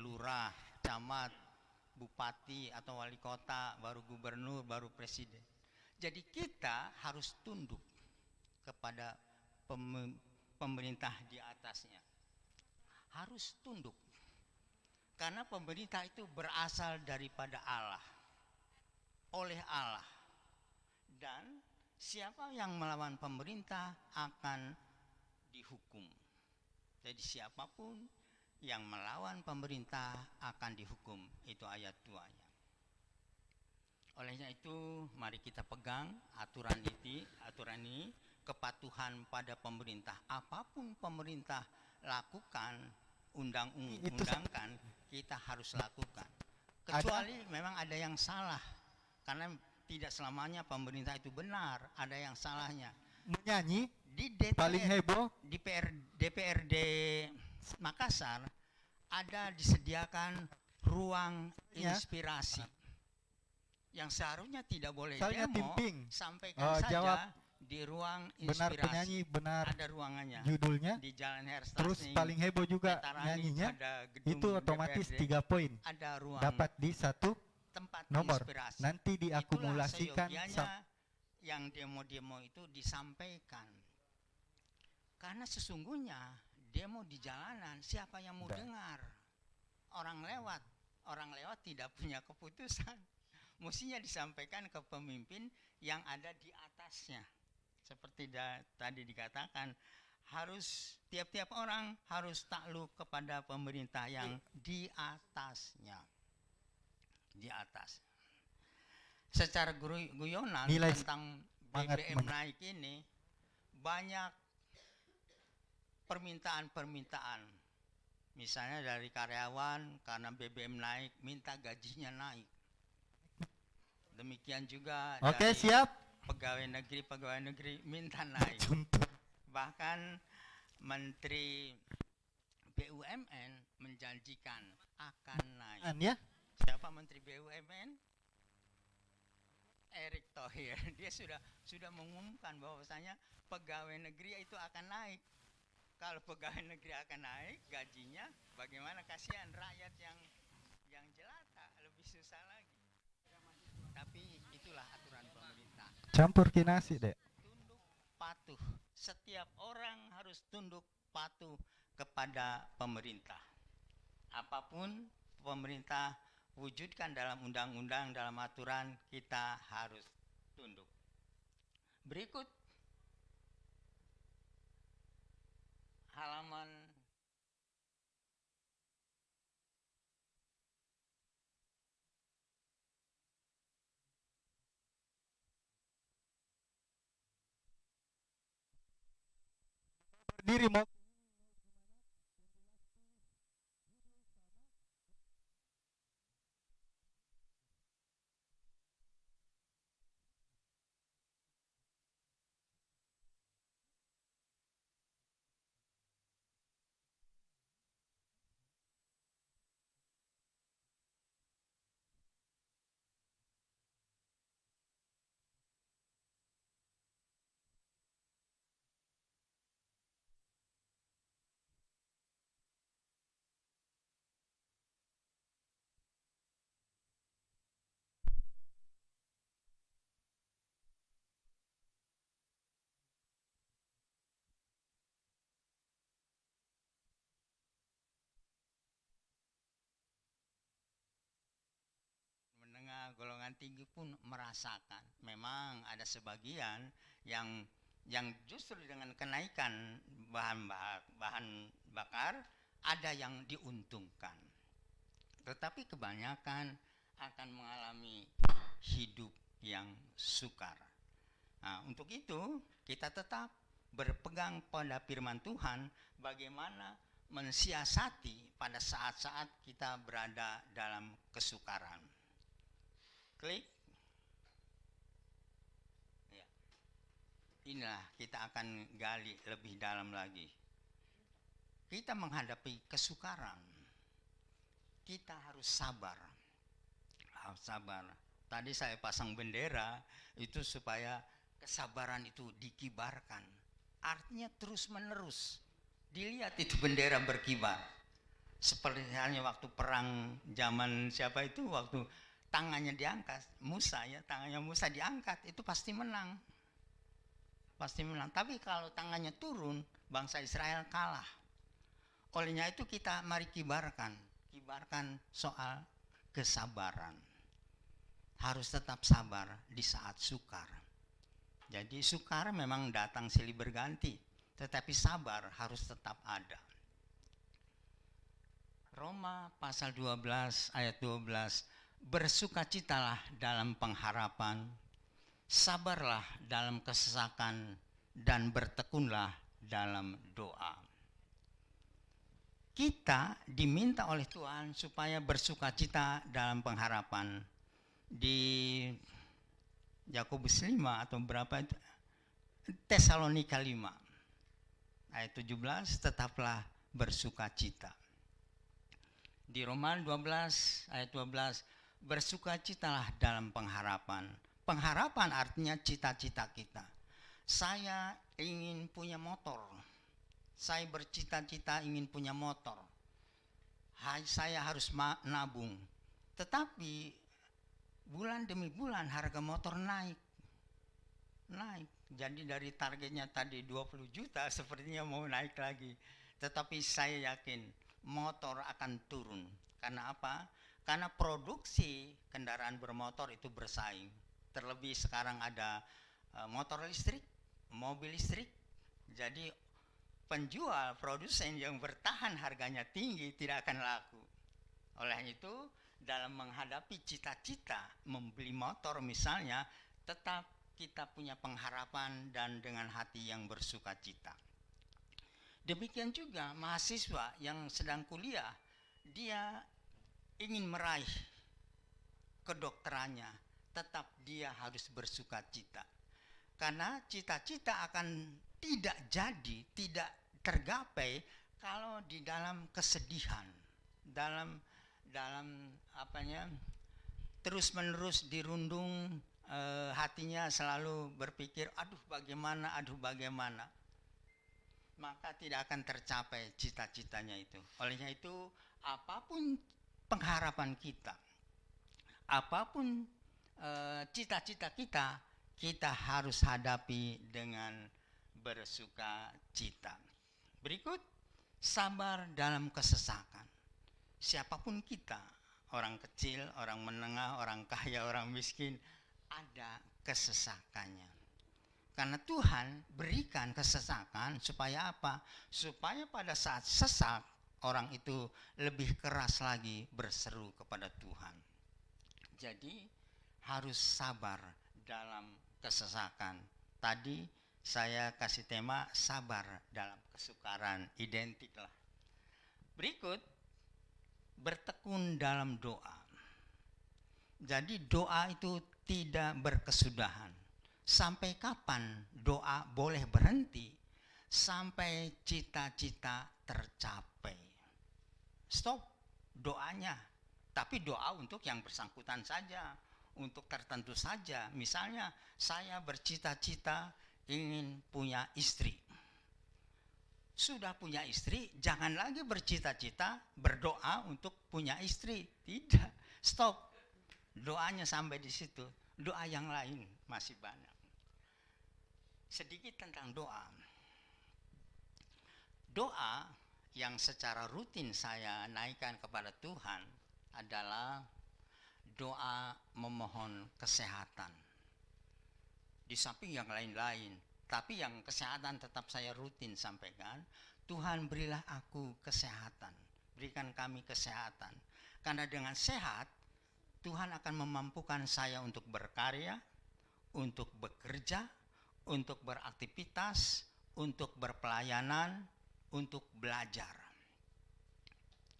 lurah, camat, bupati atau wali kota, baru gubernur, baru presiden. Jadi kita harus tunduk kepada pemerintah di atasnya. Harus tunduk. Karena pemerintah itu berasal daripada Allah. Oleh Allah. Dan siapa yang melawan pemerintah akan dihukum. Jadi siapapun yang melawan pemerintah akan dihukum. Itu ayat 2-nya. Olehnya itu mari kita pegang aturan ini, kepatuhan pada pemerintah. Apapun pemerintah lakukan, undangkan, kita harus lakukan. Kecuali memang ada yang salah. Karena tidak selamanya pemerintah itu benar, ada yang salahnya. Menyanyi Di DPR, paling heboh di DPRD Makassar ada disediakan ruang inspirasi. Yang seharusnya tidak boleh Soalnya demo, timping. sampaikan saja Jawab. di ruang benar inspirasi. penyanyi, benar Ada ruangannya. judulnya, Di Jalan Herstasning. terus paling heboh juga Veterani, nyanyinya, ada gedung itu otomatis DPRD, 3 poin ada ruang dapat di satu tempat nomor. inspirasi. Nanti Itulah diakumulasikan seyogianya yang demo-demo itu disampaikan. Karena sesungguhnya demo di jalanan, siapa yang mau dengar? Orang lewat tidak punya keputusan. Mestinya disampaikan ke pemimpin yang ada di atasnya. Seperti tadi dikatakan, harus tiap-tiap orang harus takluk kepada pemerintah yang di atasnya. Di atas. Secara guyonan Nilai tentang sangat BBM naik ini, banyak permintaan. Misalnya dari karyawan karena BBM naik, minta gajinya naik. Demikian juga Oke, dari siap. pegawai negeri minta naik. Contoh. Bahkan Menteri BUMN menjanjikan akan naik. Ya. Siapa Menteri BUMN? Erick Thohir. Dia sudah mengumumkan bahwasanya pegawai negeri itu akan naik. Kalau pegawai negeri akan naik gajinya, bagaimana, kasihan rakyat yang jelata, lebih susah lagi. Tapi itulah aturan pemerintah. Campur ke nasi, Dek. Tunduk patuh. Setiap orang harus tunduk patuh kepada pemerintah. Apapun pemerintah wujudkan dalam undang-undang, dalam aturan, kita harus tunduk. Berikut halaman Berdiri mau menengah, golongan tinggi pun merasakan. Memang ada sebagian yang justru dengan kenaikan bahan bakar ada yang diuntungkan. Tetapi kebanyakan akan mengalami hidup yang sukar. Nah, untuk itu kita tetap berpegang pada firman Tuhan, bagaimana mensiasati pada saat-saat kita berada dalam kesukaran. Klik. Ya. Inilah kita akan gali lebih dalam lagi. Kita menghadapi kesukaran, kita harus sabar. Harus sabar. Tadi saya pasang bendera itu supaya kesabaran itu dikibarkan. Artinya terus menerus. Dilihat itu bendera berkibar. Seperti halnya waktu perang zaman siapa itu, waktu tangannya diangkat, Musa ya, tangannya Musa diangkat, itu pasti menang. Pasti menang. Tapi kalau tangannya turun, bangsa Israel kalah. Olehnya itu kita mari kibarkan soal kesabaran. Harus tetap sabar di saat sukar. Jadi sukar memang datang silih berganti, tetapi sabar harus tetap ada. Roma pasal 12 ayat 12, bersukacitalah dalam pengharapan, sabarlah dalam kesesakan, dan bertekunlah dalam doa. Kita diminta oleh Tuhan supaya bersukacita dalam pengharapan. Di Yakobus 5 atau berapa itu, Tesalonika 5 ayat 17, tetaplah bersukacita. Di Roma 12 ayat 12, bersukacitalah dalam pengharapan. Pengharapan artinya cita-cita kita. Saya ingin punya motor. Saya bercita-cita ingin punya motor. Saya harus nabung. Tetapi bulan demi bulan harga motor naik. Jadi dari targetnya tadi 20 juta sepertinya mau naik lagi. Tetapi saya yakin motor akan turun. Karena apa? Karena produksi kendaraan bermotor itu bersaing. Terlebih sekarang ada motor listrik, mobil listrik. Jadi penjual, produsen yang bertahan harganya tinggi tidak akan laku. Oleh itu, dalam menghadapi cita-cita membeli motor misalnya, tetap kita punya pengharapan dan dengan hati yang bersukacita. Demikian juga mahasiswa yang sedang kuliah, dia ingin meraih kedokterannya, tetap dia harus bersukacita. Karena cita-cita akan tidak jadi, tidak tergapai kalau di dalam kesedihan, dalam terus-menerus dirundung, hatinya selalu berpikir, aduh bagaimana, maka tidak akan tercapai cita-citanya itu. Olehnya itu, apapun pengharapan kita, apapun cita-cita kita harus hadapi dengan bersukacita. Berikut, sabar dalam kesesakan. Siapapun kita, orang kecil, orang menengah, orang kaya, orang miskin, ada kesesakannya. Karena Tuhan berikan kesesakan supaya apa? Supaya pada saat sesak, orang itu lebih keras lagi berseru kepada Tuhan. Jadi harus sabar dalam kesesakan. Tadi saya kasih tema sabar dalam kesukaran, identik lah. Berikut, bertekun dalam doa. Jadi doa itu tidak berkesudahan. Sampai kapan doa boleh berhenti? Sampai cita-cita tercapai. Stop doanya. Tapi doa untuk yang bersangkutan saja, untuk tertentu saja. Misalnya saya bercita-cita ingin punya istri. Sudah punya istri, jangan lagi bercita-cita berdoa untuk punya istri. Tidak, stop. Doanya sampai di situ. Doa yang lain masih banyak. Sedikit tentang doa. Doa yang secara rutin saya naikkan kepada Tuhan adalah doa memohon kesehatan. Di samping yang lain-lain, tapi yang kesehatan tetap saya rutin sampaikan. Tuhan, berilah aku kesehatan, berikan kami kesehatan. Karena dengan sehat, Tuhan akan memampukan saya untuk berkarya, untuk bekerja, untuk beraktivitas, untuk berpelayanan, untuk belajar.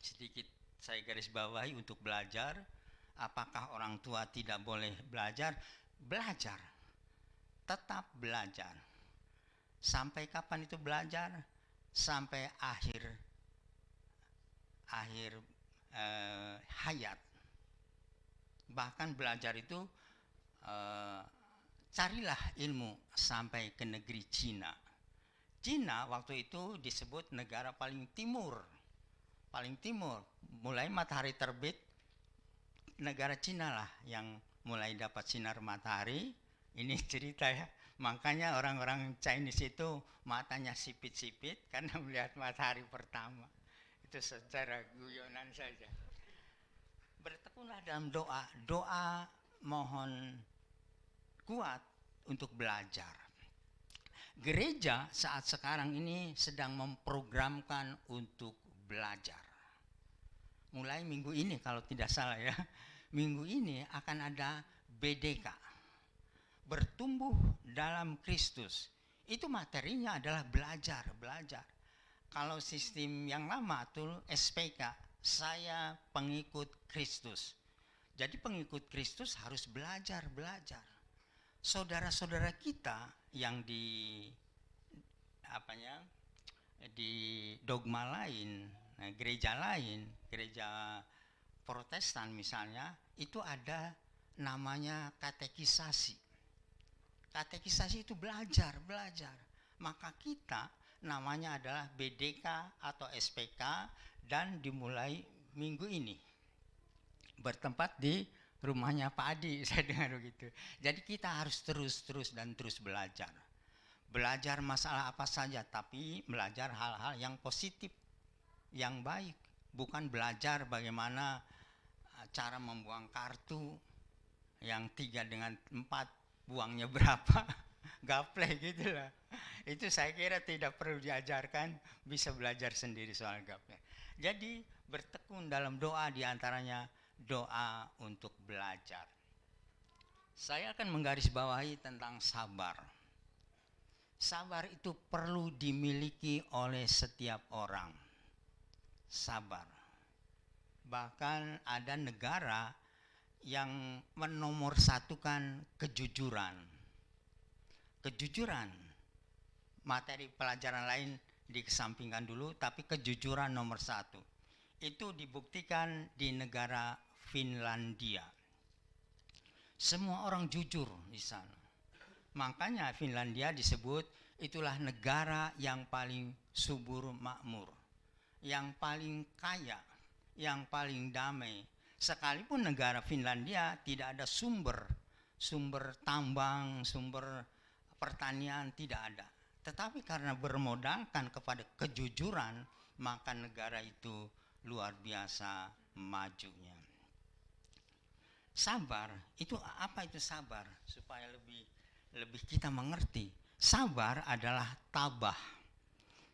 Sedikit saya garis bawahi untuk belajar. Apakah orang tua tidak boleh belajar? Belajar, tetap belajar. Sampai kapan itu belajar? Sampai akhir hayat. Bahkan belajar itu carilah ilmu sampai ke negeri Cina. Cina waktu itu disebut negara paling timur. Paling timur, mulai matahari terbit, negara Cina lah yang mulai dapat sinar matahari. Ini cerita ya. Makanya orang-orang Chinese itu matanya sipit-sipit karena melihat matahari pertama. Itu secara guyonan saja. Bertekunlah dalam doa. Doa mohon kuat untuk belajar. Gereja saat sekarang ini sedang memprogramkan untuk belajar. Mulai minggu ini kalau tidak salah ya. Minggu ini akan ada BDK. Bertumbuh dalam Kristus. Itu materinya adalah belajar. Kalau sistem yang lama itu SPK, saya pengikut Kristus. Jadi pengikut Kristus harus belajar. Saudara-saudara kita yang di dogma lain, gereja lain, gereja Protestan misalnya, itu ada namanya katekisasi. Katekisasi itu belajar. Maka kita namanya adalah BDK atau SPK dan dimulai minggu ini. Bertempat di rumahnya Pak Adi, saya dengar begitu. Jadi kita harus terus belajar. Belajar masalah apa saja, tapi belajar hal-hal yang positif, yang baik. Bukan belajar bagaimana cara membuang kartu yang 3 dengan 4 buangnya berapa, gaple gitu lah. Itu saya kira tidak perlu diajarkan, bisa belajar sendiri soal gaple. Jadi bertekun dalam doa, diantaranya doa untuk belajar. Saya akan menggarisbawahi tentang sabar. Sabar itu perlu dimiliki oleh setiap orang. Sabar. Bahkan ada negara yang menomorsatukan kejujuran. Kejujuran. Materi pelajaran lain dikesampingkan dulu, tapi kejujuran nomor 1. Itu dibuktikan di negara Finlandia. Semua orang jujur di sana. Makanya Finlandia disebut itulah negara yang paling subur makmur, yang paling kaya, yang paling damai. Sekalipun negara Finlandia tidak ada sumber tambang, sumber pertanian, tidak ada. Tetapi karena bermodalkan kepada kejujuran, maka negara itu luar biasa majunya. Sabar, itu apa itu sabar? Supaya lebih kita mengerti. Sabar adalah tabah.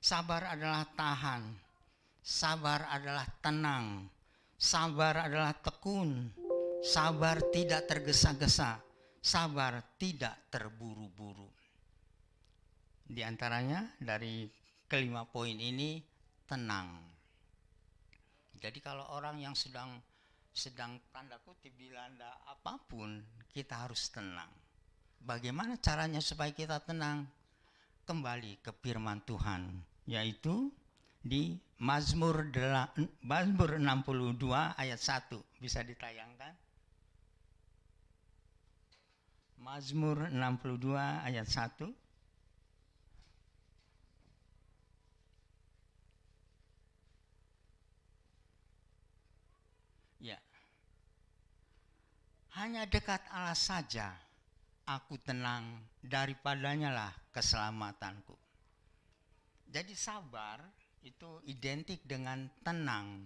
Sabar adalah tahan. Sabar adalah tenang. Sabar adalah tekun. Sabar tidak tergesa-gesa. Sabar tidak terburu-buru. Di antaranya dari kelima poin ini, tenang. Jadi kalau orang yang sedang tanda kutip dilanda apapun, kita harus tenang. Bagaimana caranya supaya kita tenang? Kembali ke firman Tuhan, yaitu di Mazmur 62 ayat 1. Bisa ditayangkan? Mazmur 62 ayat 1. Ya. Hanya dekat Allah saja aku tenang, daripadanya lah keselamatanku. Jadi sabar itu identik dengan tenang.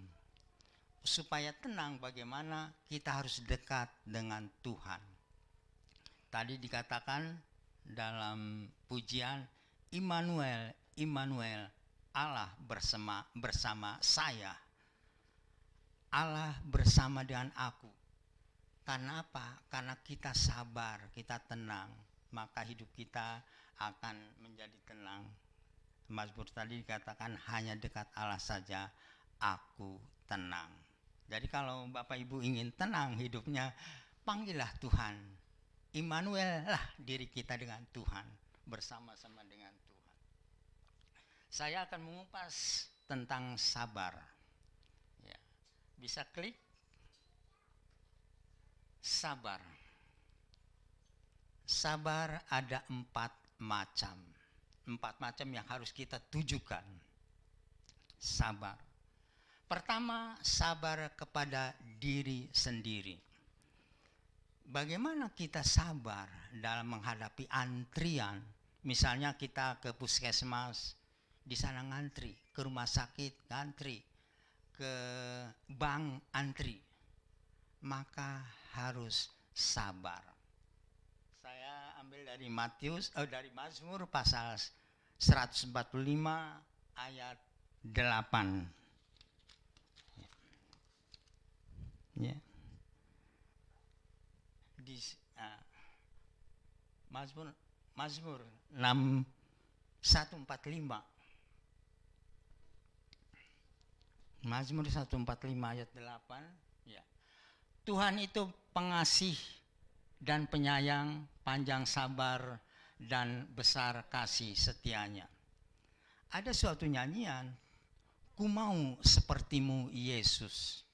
Supaya tenang, bagaimana kita harus dekat dengan Tuhan. Tadi dikatakan dalam pujian, Immanuel, Immanuel, Allah bersama saya. Allah bersama dengan aku. Karena apa? Karena kita sabar, kita tenang, maka hidup kita akan menjadi tenang. Mazmur tadi dikatakan hanya dekat Allah saja aku tenang. Jadi kalau Bapak Ibu ingin tenang hidupnya, panggillah Tuhan. Immanuel lah diri kita dengan Tuhan, bersama-sama dengan Tuhan. Saya akan mengupas tentang sabar. Ya. Bisa klik. Sabar. Sabar ada 4 macam. 4 macam yang harus kita tujukan. Sabar. Pertama, sabar kepada diri sendiri. Bagaimana kita sabar dalam menghadapi antrian? Misalnya kita ke puskesmas, di sana ngantri, ke rumah sakit ngantri, ke bank antri. Maka harus sabar. Saya ambil dari dari Mazmur pasal 145 ayat 8. Ya. Di Mazmur 145. Mazmur 145 ayat 8. Ya. Tuhan itu pengasih dan penyayang, panjang sabar dan besar kasih setianya. Ada suatu nyanyian, ku mau sepertimu Yesus.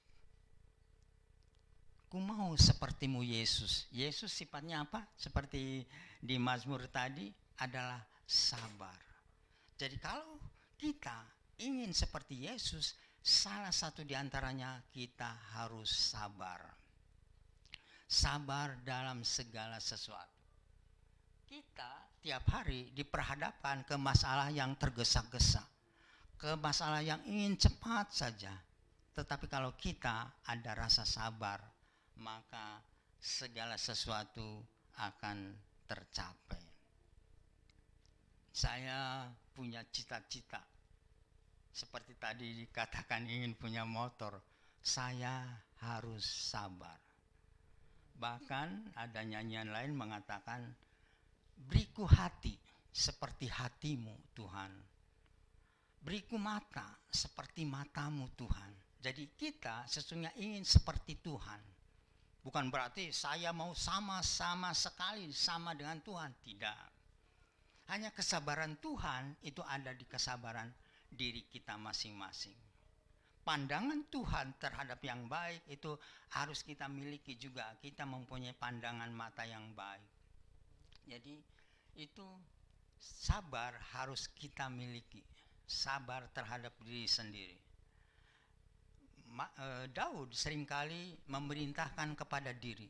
Ku mau sepertimu Yesus. Yesus sifatnya apa? Seperti di Mazmur tadi adalah sabar. Jadi kalau kita ingin seperti Yesus, salah satu di antaranya kita harus sabar. Sabar dalam segala sesuatu. Kita tiap hari diperhadapkan ke masalah yang tergesa-gesa, ke masalah yang ingin cepat saja. Tetapi kalau kita ada rasa sabar, maka segala sesuatu akan tercapai. Saya punya cita-cita. Seperti tadi dikatakan ingin punya motor, saya harus sabar. Bahkan ada nyanyian lain mengatakan, beriku hati seperti hatimu Tuhan. Beriku mata seperti matamu Tuhan. Jadi kita sesungguhnya ingin seperti Tuhan. Bukan berarti saya mau sama-sama sekali sama dengan Tuhan. Tidak. Hanya kesabaran Tuhan itu ada di kesabaran diri kita masing-masing. Pandangan Tuhan terhadap yang baik itu harus kita miliki juga. Kita mempunyai pandangan mata yang baik. Jadi itu sabar harus kita miliki. Sabar terhadap diri sendiri. Daud seringkali memerintahkan kepada diri,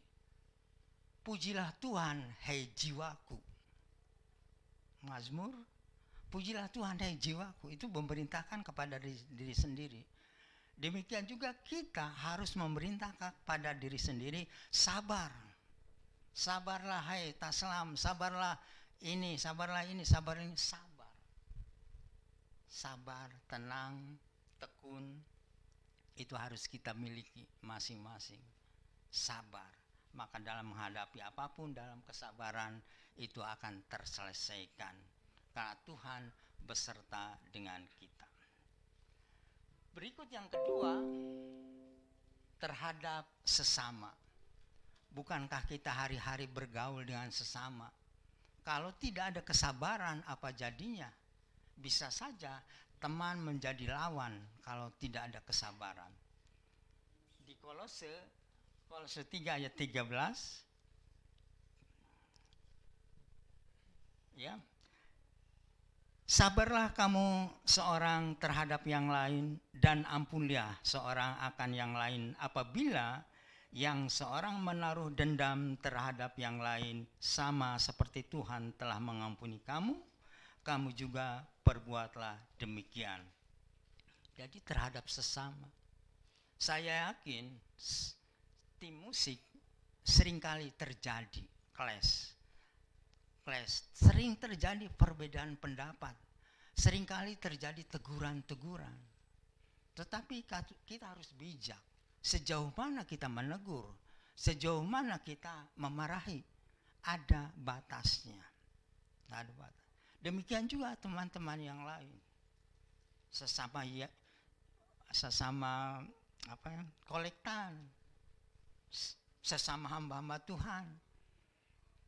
pujilah Tuhan, hai jiwaku. Mazmur, pujilah Tuhan, hai jiwaku. Itu memerintahkan kepada diri sendiri. Demikian juga kita harus memerintahkan kepada diri sendiri, sabar. Sabarlah hai taslam, sabarlah ini, sabarlah ini, sabar ini, sabar. Sabar, tenang, tekun. Itu harus kita miliki masing-masing. Sabar. Maka dalam menghadapi apapun dalam kesabaran itu akan terselesaikan. Karena Tuhan beserta dengan kita. Berikut yang kedua, terhadap sesama. Bukankah kita hari-hari bergaul dengan sesama? Kalau tidak ada kesabaran, apa jadinya? Bisa saja teman menjadi lawan kalau tidak ada kesabaran. Di Kolose 3 ayat 13, ya. Sabarlah kamu seorang terhadap yang lain dan ampunilah seorang akan yang lain apabila yang seorang menaruh dendam terhadap yang lain, sama seperti Tuhan telah mengampuni kamu, kamu juga perbuatlah demikian. Jadi terhadap sesama. Saya yakin tim musik seringkali terjadi clash. Sering terjadi perbedaan pendapat. Seringkali terjadi teguran-teguran. Tetapi kita harus bijak. Sejauh mana kita menegur, sejauh mana kita memarahi, ada batasnya. Ada batas. Demikian juga teman-teman yang lain. Sesama kolektan, sesama hamba-hamba Tuhan.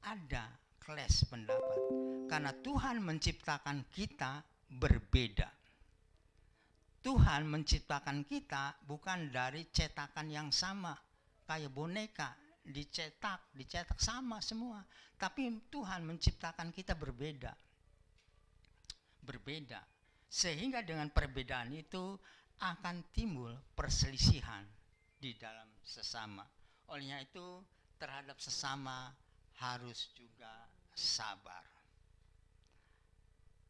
Ada clash pendapat. Karena Tuhan menciptakan kita berbeda. Tuhan menciptakan kita bukan dari cetakan yang sama. Kayak boneka, dicetak sama semua. Tapi Tuhan menciptakan kita berbeda. Sehingga dengan perbedaan itu akan timbul perselisihan di dalam sesama. Olehnya itu terhadap sesama harus juga sabar.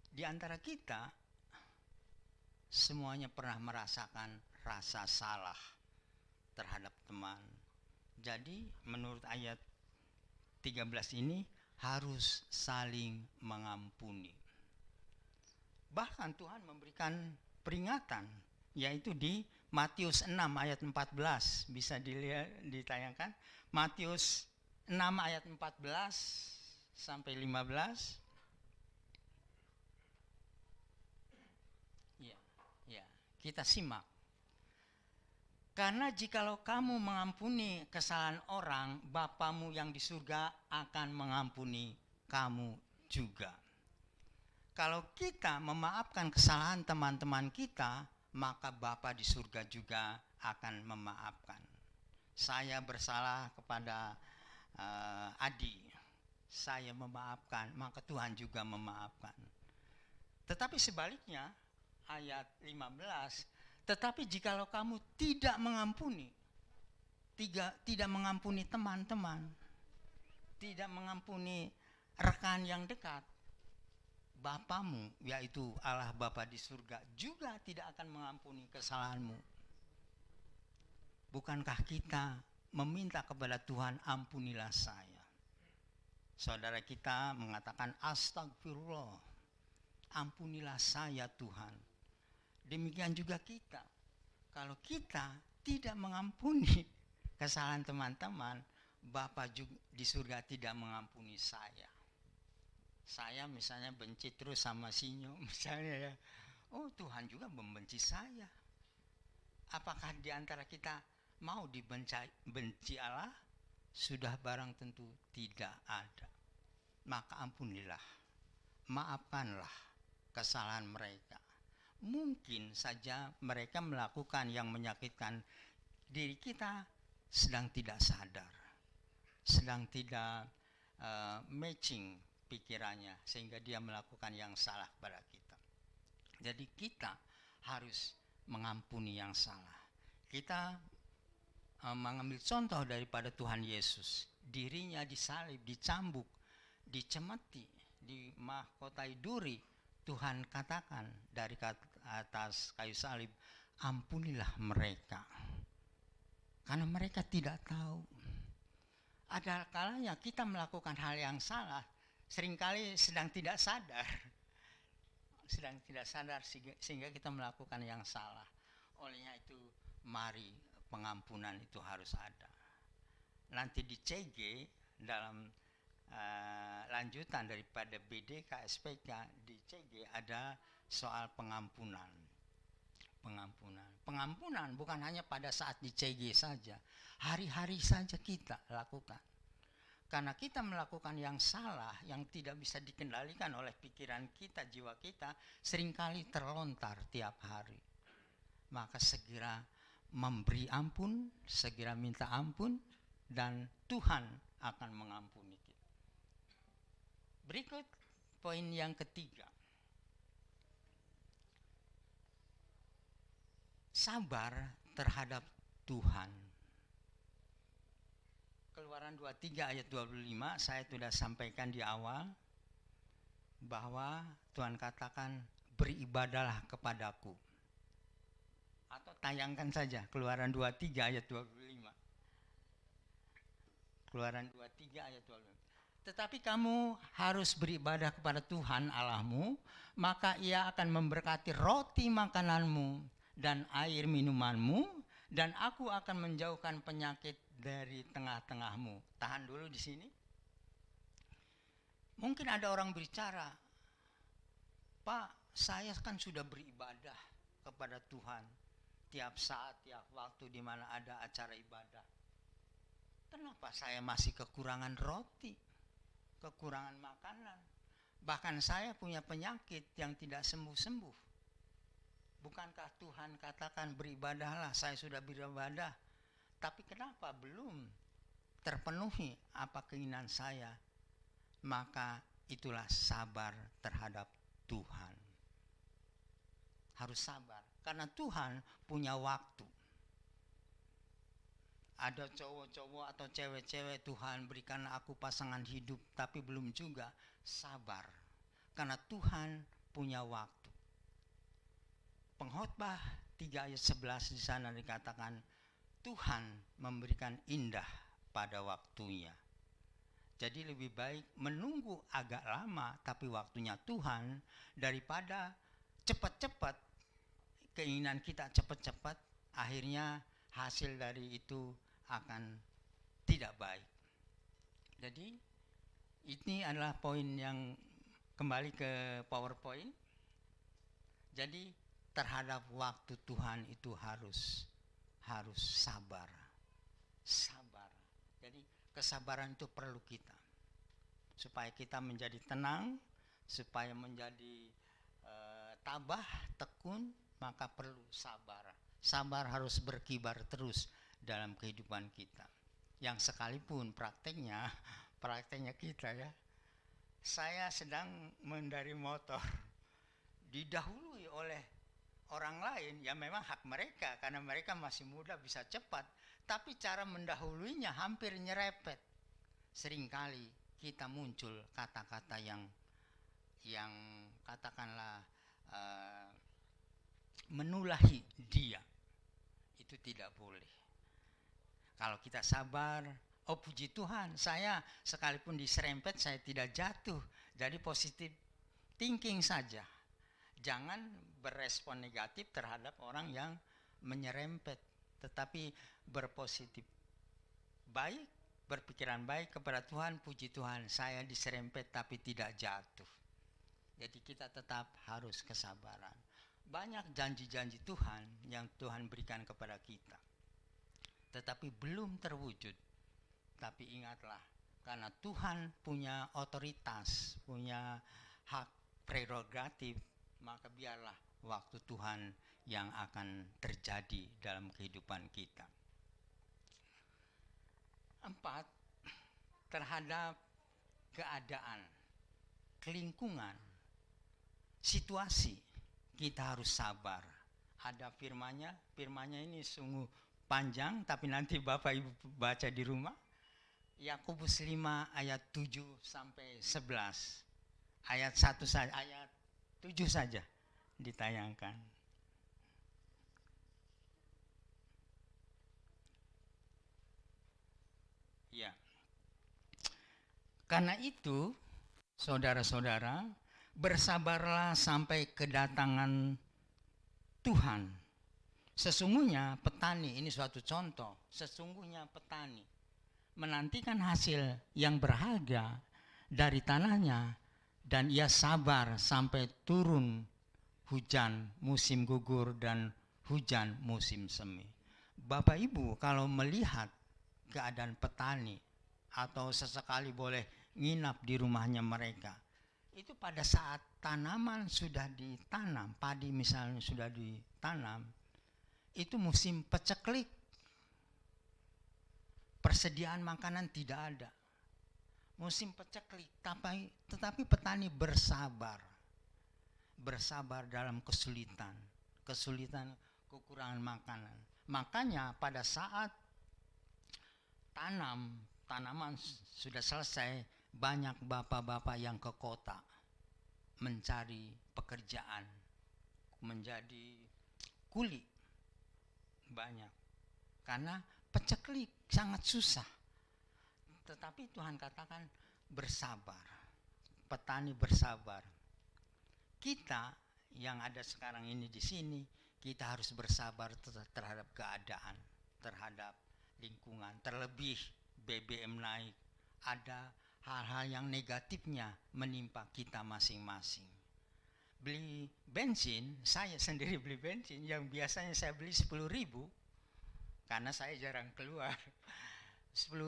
Di antara kita semuanya pernah merasakan rasa salah terhadap teman. Jadi menurut ayat 13 ini harus saling mengampuni. Bahkan Tuhan memberikan peringatan, yaitu di Matius 6 ayat 14. Bisa dilihat, ditayangkan. Matius 6 ayat 14 sampai 15. Ya, kita simak. Karena jikalau kamu mengampuni kesalahan orang, Bapamu yang di surga akan mengampuni kamu juga. Kalau kita memaafkan kesalahan teman-teman kita, maka Bapa di surga juga akan memaafkan. Saya bersalah kepada Adi, saya memaafkan, maka Tuhan juga memaafkan. Tetapi sebaliknya, ayat 15, tetapi jikalau kamu tidak mengampuni teman-teman, tidak mengampuni rekan yang dekat, Bapamu, yaitu Allah Bapa di surga, juga tidak akan mengampuni kesalahanmu. Bukankah kita meminta kepada Tuhan, ampunilah saya? Saudara kita mengatakan, astagfirullah, ampunilah saya Tuhan. Demikian juga kita. Kalau kita tidak mengampuni kesalahan teman-teman, Bapa di surga tidak mengampuni saya. Saya misalnya benci terus sama Sinyo misalnya ya. Oh, Tuhan juga membenci saya. Apakah di antara kita mau benci Allah? Sudah barang tentu tidak ada. Maka ampunilah, maafkanlah kesalahan mereka. Mungkin saja mereka melakukan yang menyakitkan diri kita sedang tidak sadar, sedang tidak matching pikirannya, sehingga dia melakukan yang salah pada kita. Jadi kita harus mengampuni yang salah. Kita mengambil contoh daripada Tuhan Yesus. Dirinya disalib, dicambuk, dicemeti, dimahkotai duri. Tuhan katakan dari atas kayu salib, ampunilah mereka, karena mereka tidak tahu. Ada kalanya kita melakukan hal yang salah, seringkali sedang tidak sadar sehingga kita melakukan yang salah. Olehnya itu mari pengampunan itu harus ada. Nanti di CG dalam lanjutan daripada BDK SPK, di CG ada soal pengampunan. Pengampunan bukan hanya pada saat di CG saja, hari-hari saja kita lakukan. Karena kita melakukan yang salah, yang tidak bisa dikendalikan oleh pikiran kita, jiwa kita, seringkali terlontar tiap hari. Maka segera memberi ampun, segera minta ampun, dan Tuhan akan mengampuni kita. Berikut poin yang ketiga. Sabar terhadap Tuhan. Keluaran 23 ayat 25 saya sudah sampaikan di awal bahwa Tuhan katakan beribadalah kepadaku. Atau tayangkan saja Keluaran 23 ayat 25. Keluaran 23 ayat 25. Tetapi kamu harus beribadah kepada Tuhan Allahmu, maka Ia akan memberkati roti makananmu dan air minumanmu, dan aku akan menjauhkan penyakit dari tengah-tengahmu. Tahan dulu di sini. Mungkin ada orang berbicara, Pak, saya kan sudah beribadah kepada Tuhan tiap saat, tiap waktu di mana ada acara ibadah. Kenapa saya masih kekurangan roti, kekurangan makanan? Bahkan saya punya penyakit yang tidak sembuh-sembuh. Bukankah Tuhan katakan beribadahlah, saya sudah beribadah. Tapi kenapa belum terpenuhi apa keinginan saya? Maka itulah sabar terhadap Tuhan. Harus sabar, karena Tuhan punya waktu. Ada cowok-cowok atau cewek-cewek, Tuhan berikan aku pasangan hidup, tapi belum juga. Sabar, karena Tuhan punya waktu. Pengkhotbah 3 ayat 11 di sana dikatakan, Tuhan memberikan indah pada waktunya. Jadi lebih baik menunggu agak lama tapi waktunya Tuhan, daripada cepat-cepat, keinginan kita cepat-cepat, akhirnya hasil dari itu akan tidak baik. Jadi ini adalah poin yang kembali ke PowerPoint. Jadi terhadap waktu Tuhan itu harus sabar. Sabar. Jadi kesabaran itu perlu kita, supaya kita menjadi tenang, supaya menjadi tabah, tekun, maka perlu sabar. Sabar harus berkibar terus dalam kehidupan kita. Yang sekalipun prakteknya kita ya, saya sedang mengendarai motor, didahului oleh orang lain, ya memang hak mereka karena mereka masih muda bisa cepat, tapi cara mendahuluinya hampir nyerepet. Seringkali kita muncul kata-kata yang katakanlah menulahi dia. Itu tidak boleh. Kalau kita sabar, oh puji Tuhan, saya sekalipun diserempet saya tidak jatuh. Jadi positif thinking saja. Jangan berespon negatif terhadap orang yang menyerempet, tetapi berpositif baik berpikiran baik kepada Tuhan, puji Tuhan, saya diserempet tapi tidak jatuh. Jadi kita tetap harus kesabaran. Banyak janji-janji Tuhan yang Tuhan berikan kepada kita, tetapi belum terwujud. Tapi ingatlah, karena Tuhan punya otoritas, punya hak prerogatif, maka biarlah waktu Tuhan yang akan terjadi dalam kehidupan kita. 4, terhadap keadaan, lingkungan, situasi, kita harus sabar. Ada firmannya ini sungguh panjang, tapi nanti Bapak Ibu baca di rumah. Yakobus 5 ayat 7 sampai 11. Ayat 1 saja, ayat 7 saja ditayangkan. Ya. Karena itu, saudara-saudara, bersabarlah sampai kedatangan Tuhan. Sesungguhnya petani, ini suatu contoh, sesungguhnya petani menantikan hasil yang berharga dari tanahnya, dan ia sabar sampai turun hujan musim gugur dan hujan musim semi. Bapak Ibu kalau melihat keadaan petani atau sesekali boleh nginap di rumahnya mereka, itu pada saat tanaman sudah ditanam, padi misalnya sudah ditanam, itu musim peceklik, persediaan makanan tidak ada, musim peceklik, tetapi petani bersabar dalam kesulitan, kekurangan makanan. Makanya pada saat tanaman sudah selesai, banyak bapak-bapak yang ke kota mencari pekerjaan, menjadi kuli, banyak, karena peceklik, sangat susah. Tetapi Tuhan katakan bersabar, petani bersabar. Kita yang ada sekarang ini di sini, kita harus bersabar terhadap keadaan, terhadap lingkungan, terlebih BBM naik, ada hal-hal yang negatifnya menimpa kita masing-masing. Beli bensin, saya sendiri beli bensin yang biasanya saya beli 10.000, karena saya jarang keluar, 10.000,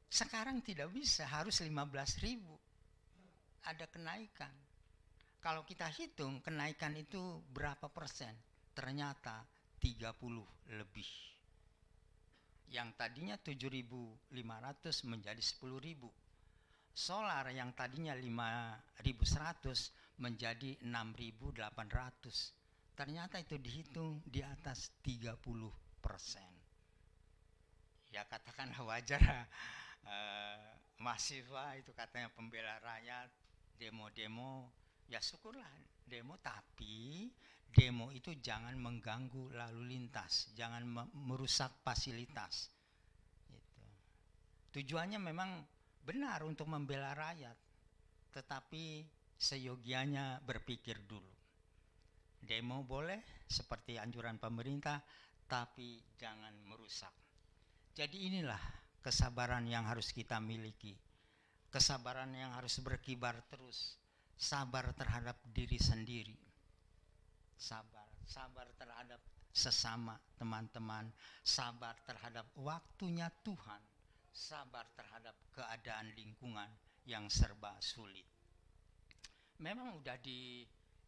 sekarang tidak bisa, harus 15.000. Ada kenaikan. Kalau kita hitung kenaikan itu berapa persen, ternyata 30 lebih. Yang tadinya 7.500 menjadi 10.000. Solar yang tadinya 5.100 menjadi 6.800. Ternyata itu dihitung di atas 30%. Ya katakanlah wajar, mahasiswa itu katanya pembela rakyat, demo-demo, ya syukurlah demo, tapi demo itu jangan mengganggu lalu lintas, jangan merusak fasilitas. Gitu. Tujuannya memang benar untuk membela rakyat, tetapi seyogianya berpikir dulu. Demo boleh seperti anjuran pemerintah, tapi jangan merusak. Jadi inilah kesabaran yang harus kita miliki, kesabaran yang harus berkibar terus, sabar terhadap diri sendiri, sabar terhadap sesama teman-teman, sabar terhadap waktunya Tuhan, sabar terhadap keadaan lingkungan yang serba sulit. Memang sudah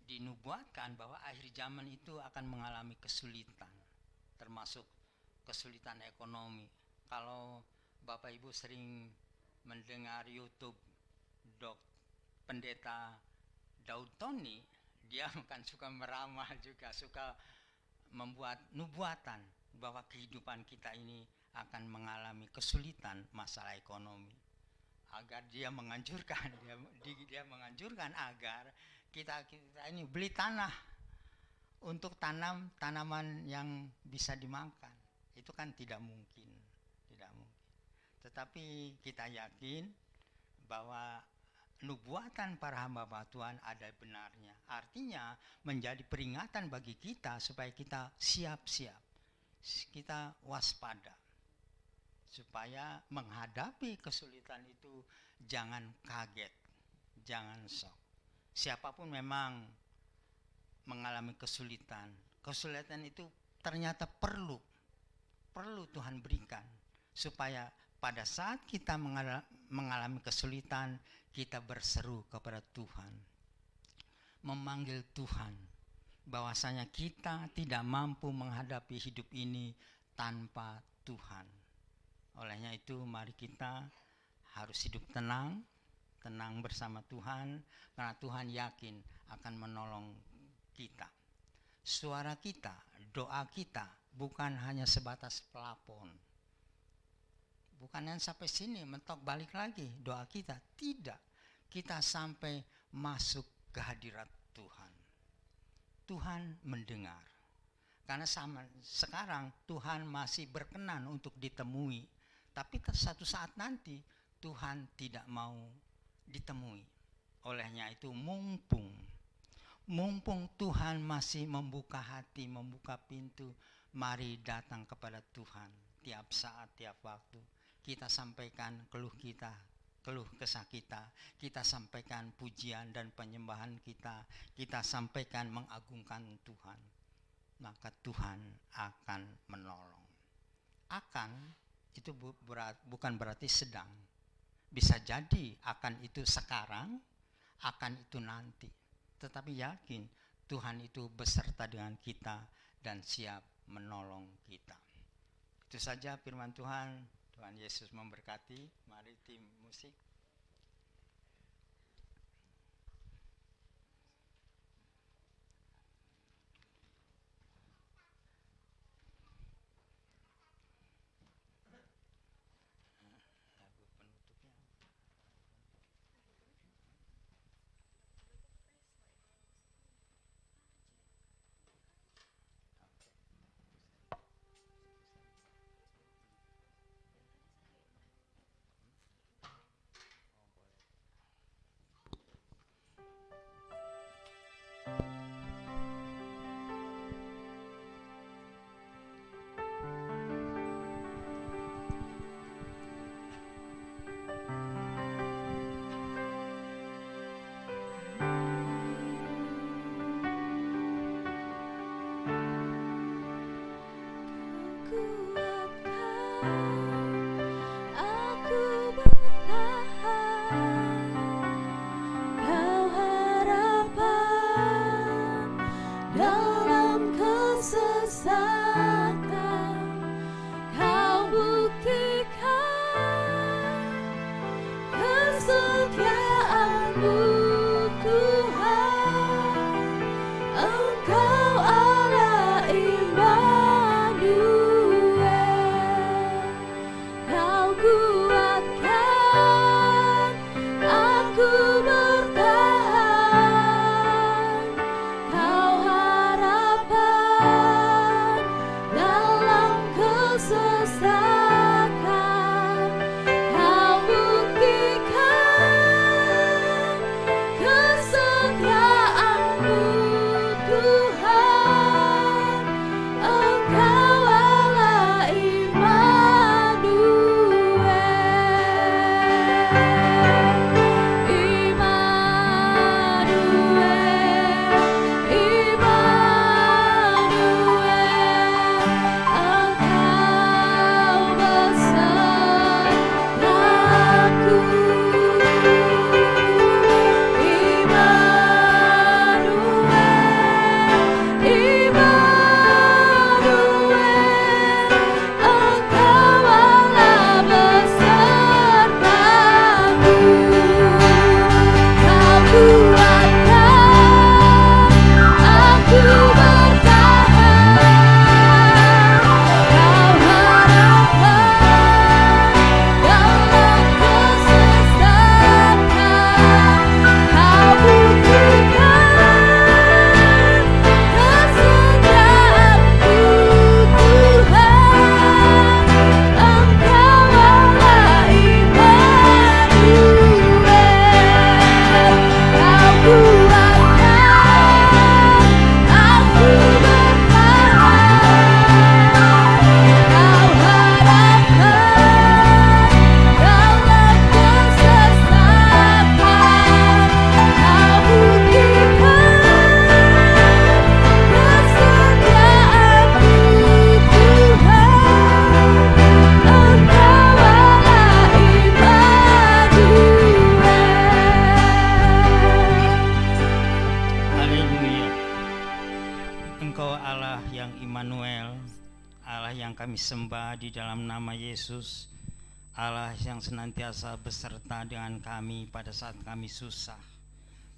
dinubuatkan bahwa akhir zaman itu akan mengalami kesulitan, termasuk kesulitan ekonomi. Kalau Bapak Ibu sering mendengar YouTube Pendeta Daud Tony, dia kan suka meramal juga, suka membuat nubuatan bahwa kehidupan kita ini akan mengalami kesulitan masalah ekonomi. Agar dia menganjurkan, dia menganjurkan agar kita ini beli tanah untuk tanam tanaman yang bisa dimakan. Itu kan tidak mungkin. Tetapi kita yakin bahwa nubuatan para hamba Tuhan ada benarnya. Artinya menjadi peringatan bagi kita supaya kita siap-siap, kita waspada. supaya menghadapi kesulitan itu jangan kaget, jangan shock. Siapapun memang mengalami kesulitan, kesulitan itu ternyata perlu Tuhan berikan supaya pada saat kita mengalami kesulitan, kita berseru kepada Tuhan, memanggil Tuhan, bahwasanya kita tidak mampu menghadapi hidup ini tanpa Tuhan. Olehnya itu mari kita harus hidup tenang bersama Tuhan, karena Tuhan yakin akan menolong kita. Suara kita, doa kita bukan hanya sebatas pelapon. Bukan yang sampai sini mentok balik lagi doa kita, tidak. Kita sampai masuk ke hadirat Tuhan. Tuhan mendengar. Karena sekarang Tuhan masih berkenan untuk ditemui. Tapi satu saat nanti Tuhan tidak mau ditemui. Olehnya itu mumpung Tuhan masih membuka hati, membuka pintu, mari datang kepada Tuhan. Tiap saat, tiap waktu kita sampaikan keluh kita, keluh kesah kita sampaikan pujian dan penyembahan kita sampaikan mengagungkan Tuhan. Maka Tuhan akan menolong. Akan itu bukan berarti sedang. Bisa jadi akan itu sekarang, akan itu nanti. Tetapi yakin Tuhan itu beserta dengan kita dan siap menolong kita. Itu saja firman Tuhan. Tuhan Yesus memberkati. Mari tim musik. Lagu penutupnya. kami sembah di dalam nama Yesus, Allah yang senantiasa beserta dengan kami pada saat kami susah,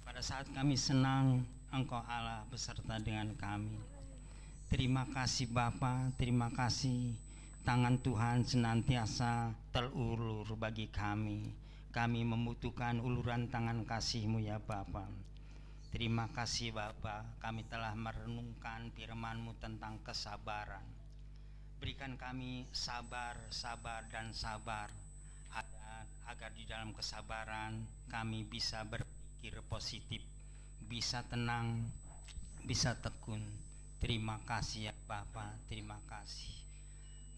pada saat kami senang. Engkau Allah beserta dengan kami. Terima kasih Bapa, terima kasih tangan Tuhan senantiasa terulur bagi kami. Kami membutuhkan uluran tangan kasih-Mu ya Bapa. Terima kasih Bapa, kami telah merenungkan firman-Mu tentang kesabaran. Berikan kami sabar, sabar dan sabar, agar di dalam kesabaran kami bisa berpikir positif, bisa tenang, bisa tekun. Terima kasih ya Bapa, terima kasih.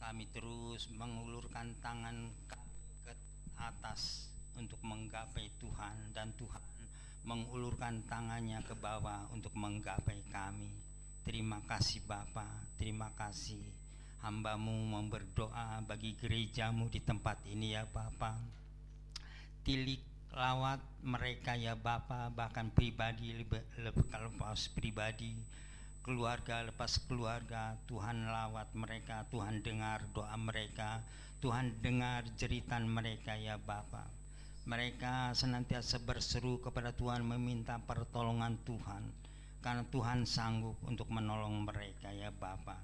Kami terus mengulurkan tangan kami ke atas untuk menggapai Tuhan, dan Tuhan mengulurkan tangannya ke bawah untuk menggapai kami. Terima kasih Bapa, terima kasih. Hamba-Mu berdoa bagi gereja-Mu di tempat ini ya Bapa. Tilik lawat mereka ya Bapa, bahkan pribadi lepas pribadi, keluarga lepas keluarga. Tuhan lawat mereka, Tuhan dengar doa mereka, Tuhan dengar jeritan mereka ya Bapa. Mereka senantiasa berseru kepada Tuhan, meminta pertolongan Tuhan, karena Tuhan sanggup untuk menolong mereka ya Bapa.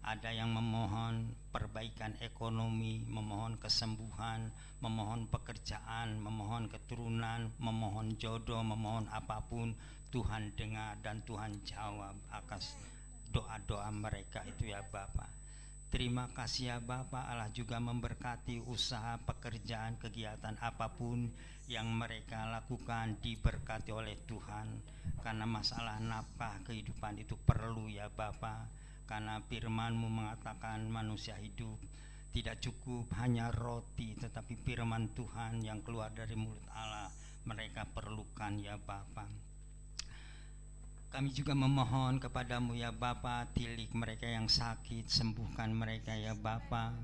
Ada yang memohon perbaikan ekonomi, memohon kesembuhan, memohon pekerjaan, memohon keturunan, memohon jodoh, memohon apapun. Tuhan dengar dan Tuhan jawab atas doa-doa mereka itu ya Bapa. Terima kasih ya Bapa. Allah juga memberkati usaha, pekerjaan, kegiatan apapun yang mereka lakukan, diberkati oleh Tuhan. Karena masalah nafkah kehidupan itu perlu ya Bapa. Karena firman-Mu mengatakan manusia hidup tidak cukup hanya roti, tetapi firman Tuhan yang keluar dari mulut Allah mereka perlukan ya Bapa. Kami juga memohon kepadamu ya Bapa, tilik mereka yang sakit, sembuhkan mereka ya Bapa.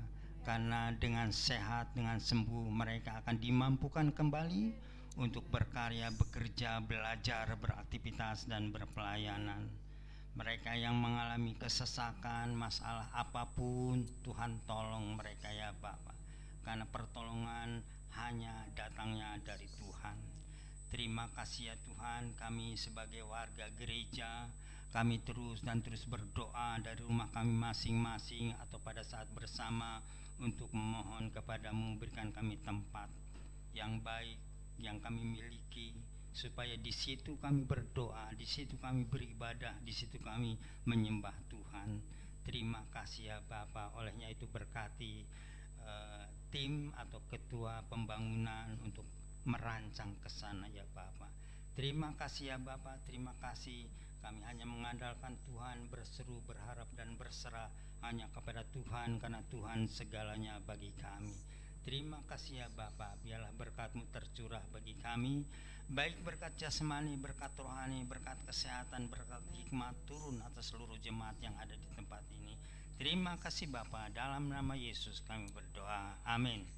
Karena dengan sehat, dengan sembuh, mereka akan dimampukan kembali untuk berkarya, bekerja, belajar, beraktivitas dan berpelayanan. Mereka yang mengalami kesesakan, masalah apapun, Tuhan tolong mereka ya Bapa. Karena pertolongan hanya datangnya dari Tuhan. Terima kasih ya Tuhan, kami sebagai warga gereja, kami terus berdoa dari rumah kami masing-masing atau pada saat bersama untuk memohon kepadamu, berikan kami tempat yang baik yang kami miliki, supaya di situ kami berdoa, di situ kami beribadah, di situ kami menyembah Tuhan. Terima kasih ya Bapa. Olehnya itu berkati tim atau ketua pembangunan untuk merancang ke sana ya Bapa. Terima kasih ya Bapa, terima kasih. Kami hanya mengandalkan Tuhan, berseru, berharap dan berserah hanya kepada Tuhan, karena Tuhan segalanya bagi kami. Terima kasih ya Bapa, biarlah berkat-Mu tercurah bagi kami, baik berkat jasmani, berkat rohani, berkat kesehatan, berkat hikmat turun atas seluruh jemaat yang ada di tempat ini. Terima kasih Bapa, dalam nama Yesus kami berdoa, amin.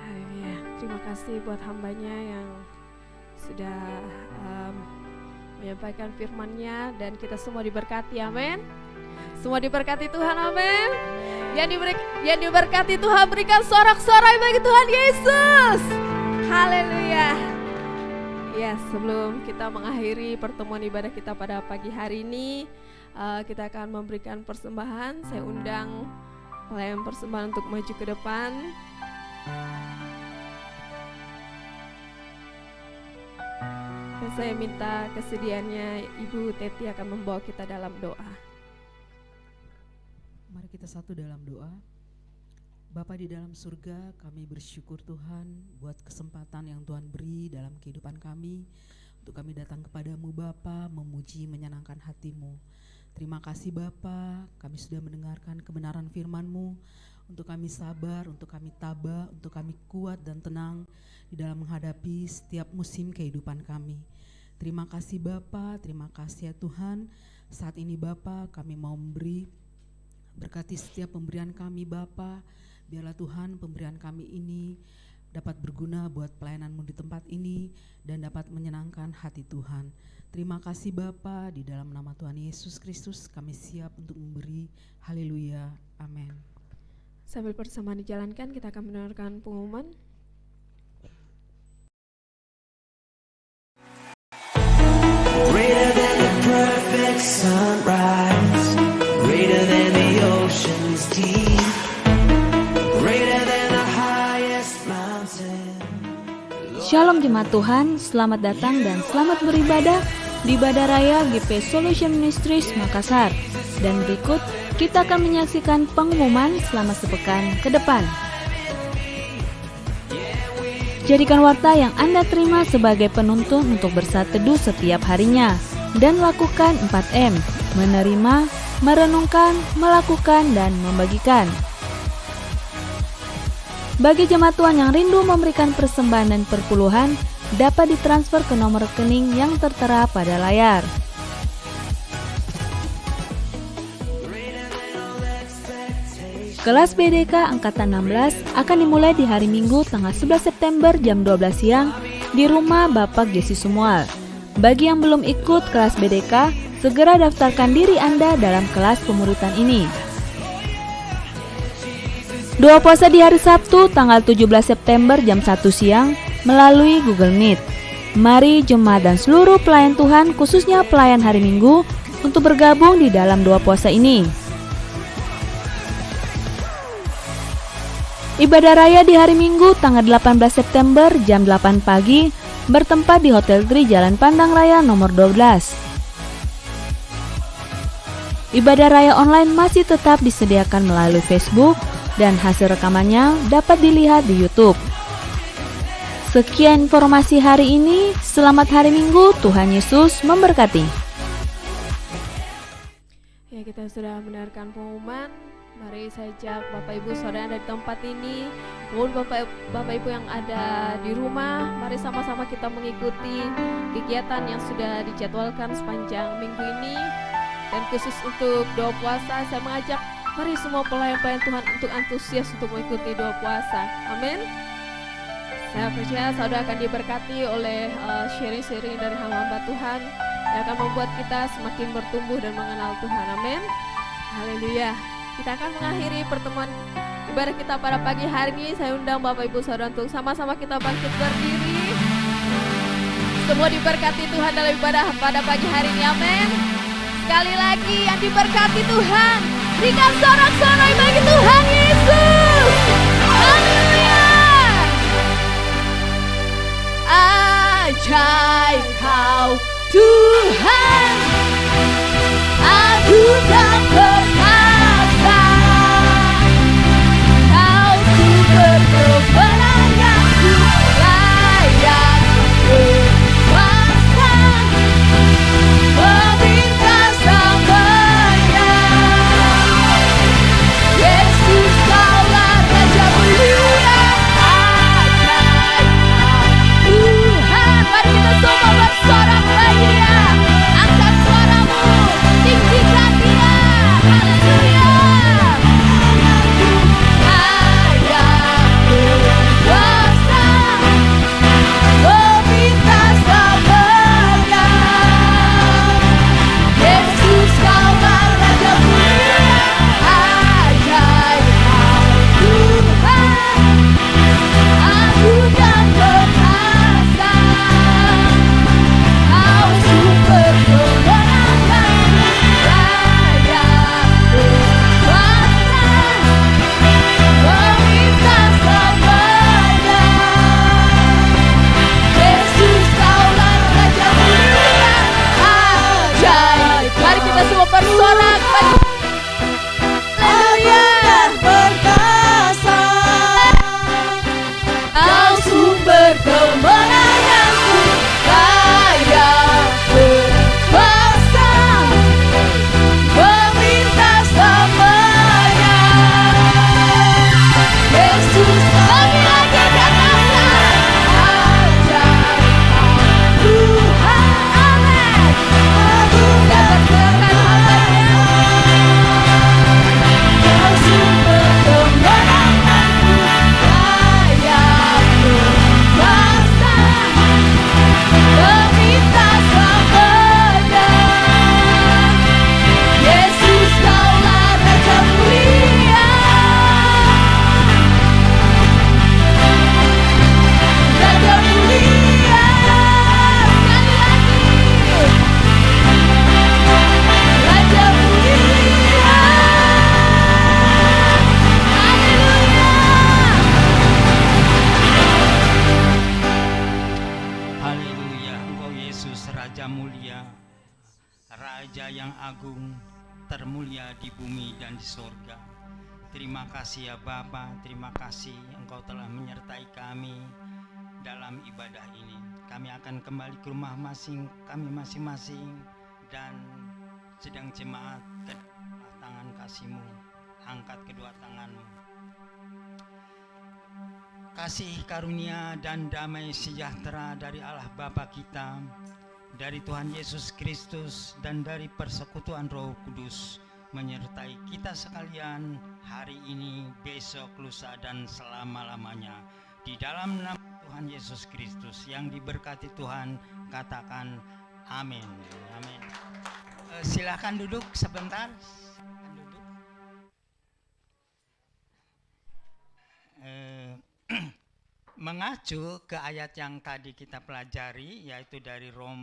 Haleluya. Terima kasih buat hambanya yang sudah menyampaikan firman-Nya, dan kita semua diberkati, amin. Semua diberkati Tuhan, amin. Yang diberkati Tuhan, berikan sorak-sorai bagi Tuhan Yesus. Haleluya. Ya, sebelum kita mengakhiri pertemuan ibadah kita pada pagi hari ini, kita akan memberikan persembahan. Saya undang pelayan persembahan untuk maju ke depan. Dan saya minta kesediaannya Ibu Teti akan membawa kita dalam doa. Mari kita satu dalam doa. Bapa di dalam surga, kami bersyukur Tuhan buat kesempatan yang Tuhan beri dalam kehidupan kami, untuk kami datang kepadamu Bapa, memuji, menyenangkan hatimu. Terima kasih Bapa, kami sudah mendengarkan kebenaran firman-Mu, untuk kami sabar, untuk kami tabah, untuk kami kuat dan tenang di dalam menghadapi setiap musim kehidupan kami. Terima kasih Bapa, terima kasih ya Tuhan. Saat ini Bapa, kami mau memberi, berkati setiap pemberian kami Bapa, Biarlah Tuhan pemberian kami ini dapat berguna buat pelayanan-Mu di tempat ini dan dapat menyenangkan hati Tuhan. Terima kasih Bapa, di dalam nama Tuhan Yesus Kristus kami siap untuk memberi. Haleluya, amin. Sambil persamaan dijalankan, kita akan mendengarkan pengumuman. Greater than the perfect sunrise, greater than the ocean's deep, greater than the highest mountain. Shalom Jemaat Tuhan, selamat datang dan selamat beribadah di Ibadah Raya GP Solution Ministries Makassar. Dan berikut kita akan menyaksikan pengumuman selama sepekan ke depan. Jadikan warta yang Anda terima sebagai penuntun untuk bersaat teduh setiap harinya dan lakukan 4M, menerima, merenungkan, melakukan, dan membagikan. Bagi jemaat Tuhan yang rindu memberikan persembahan dan perpuluhan, dapat ditransfer ke nomor rekening yang tertera pada layar. Kelas BDK Angkatan 16 akan dimulai di hari Minggu tanggal 11 September jam 12 siang di rumah Bapak Jesse Sumual. Bagi yang belum ikut kelas BDK, segera daftarkan diri Anda dalam kelas pemuritan ini. Doa puasa di hari Sabtu tanggal 17 September jam 1 siang melalui Google Meet. Mari jemaat dan seluruh pelayan Tuhan, khususnya pelayan hari Minggu, untuk bergabung di dalam doa puasa ini. Ibadah Raya di hari Minggu tanggal 18 September jam 8 pagi bertempat di Hotel Tri Jalan Pandang Raya nomor 12. Ibadah Raya online masih tetap disediakan melalui Facebook dan hasil rekamannya dapat dilihat di YouTube. Sekian informasi hari ini, selamat hari Minggu, Tuhan Yesus memberkati. Ya, kita sudah mendengarkan pengumuman. Mari saya ajak Bapak Ibu Saudara yang ada di tempat ini, maupun Bapak Ibu yang ada di rumah, mari sama-sama kita mengikuti kegiatan yang sudah dijadwalkan sepanjang minggu ini. Dan khusus untuk doa puasa, saya mengajak mari semua pelayan-pelayan Tuhan untuk antusias untuk mengikuti doa puasa. Amin. Saya percaya saudara akan diberkati oleh sharing-sharing dari hamba-hamba Tuhan yang akan membuat kita semakin bertumbuh dan mengenal Tuhan. Amin. Haleluya. Kita akan mengakhiri pertemuan ibadah kita pada pagi hari ini. Saya undang Bapak Ibu Saudara untuk sama-sama kita bangkit berdiri. Semua diberkati Tuhan dalam ibadah pada pagi hari ini. Amin. Sekali lagi yang diberkati Tuhan, berikan sorak-sorai bagi Tuhan Yesus. Haleluya. Ajaib Kau Tuhan, agung dan perkasa. Kau sumber kemenangan, layak berkuasa, meminta semuanya. Yesus Kaulah Raja mulia, ajaib Tuhan. Mari kita semua bersorak lagi ya. mulia, Raja yang agung, termulia di bumi dan di surga. Terima kasih ya Bapa, terima kasih Engkau telah menyertai kami dalam ibadah ini. Kami akan kembali ke rumah kami masing-masing, dan sedang jemaat ke tangan kasih-Mu, angkat kedua tangan-Mu. Kasih karunia dan damai sejahtera dari Allah Bapa kita, dari Tuhan Yesus Kristus, dan dari persekutuan Roh Kudus menyertai kita sekalian hari ini, besok, lusa, dan selama-lamanya. Di dalam nama Tuhan Yesus Kristus yang diberkati Tuhan, katakan amin. Amin. Silakan duduk sebentar. Mengacu ke ayat yang tadi kita pelajari, yaitu dari Roma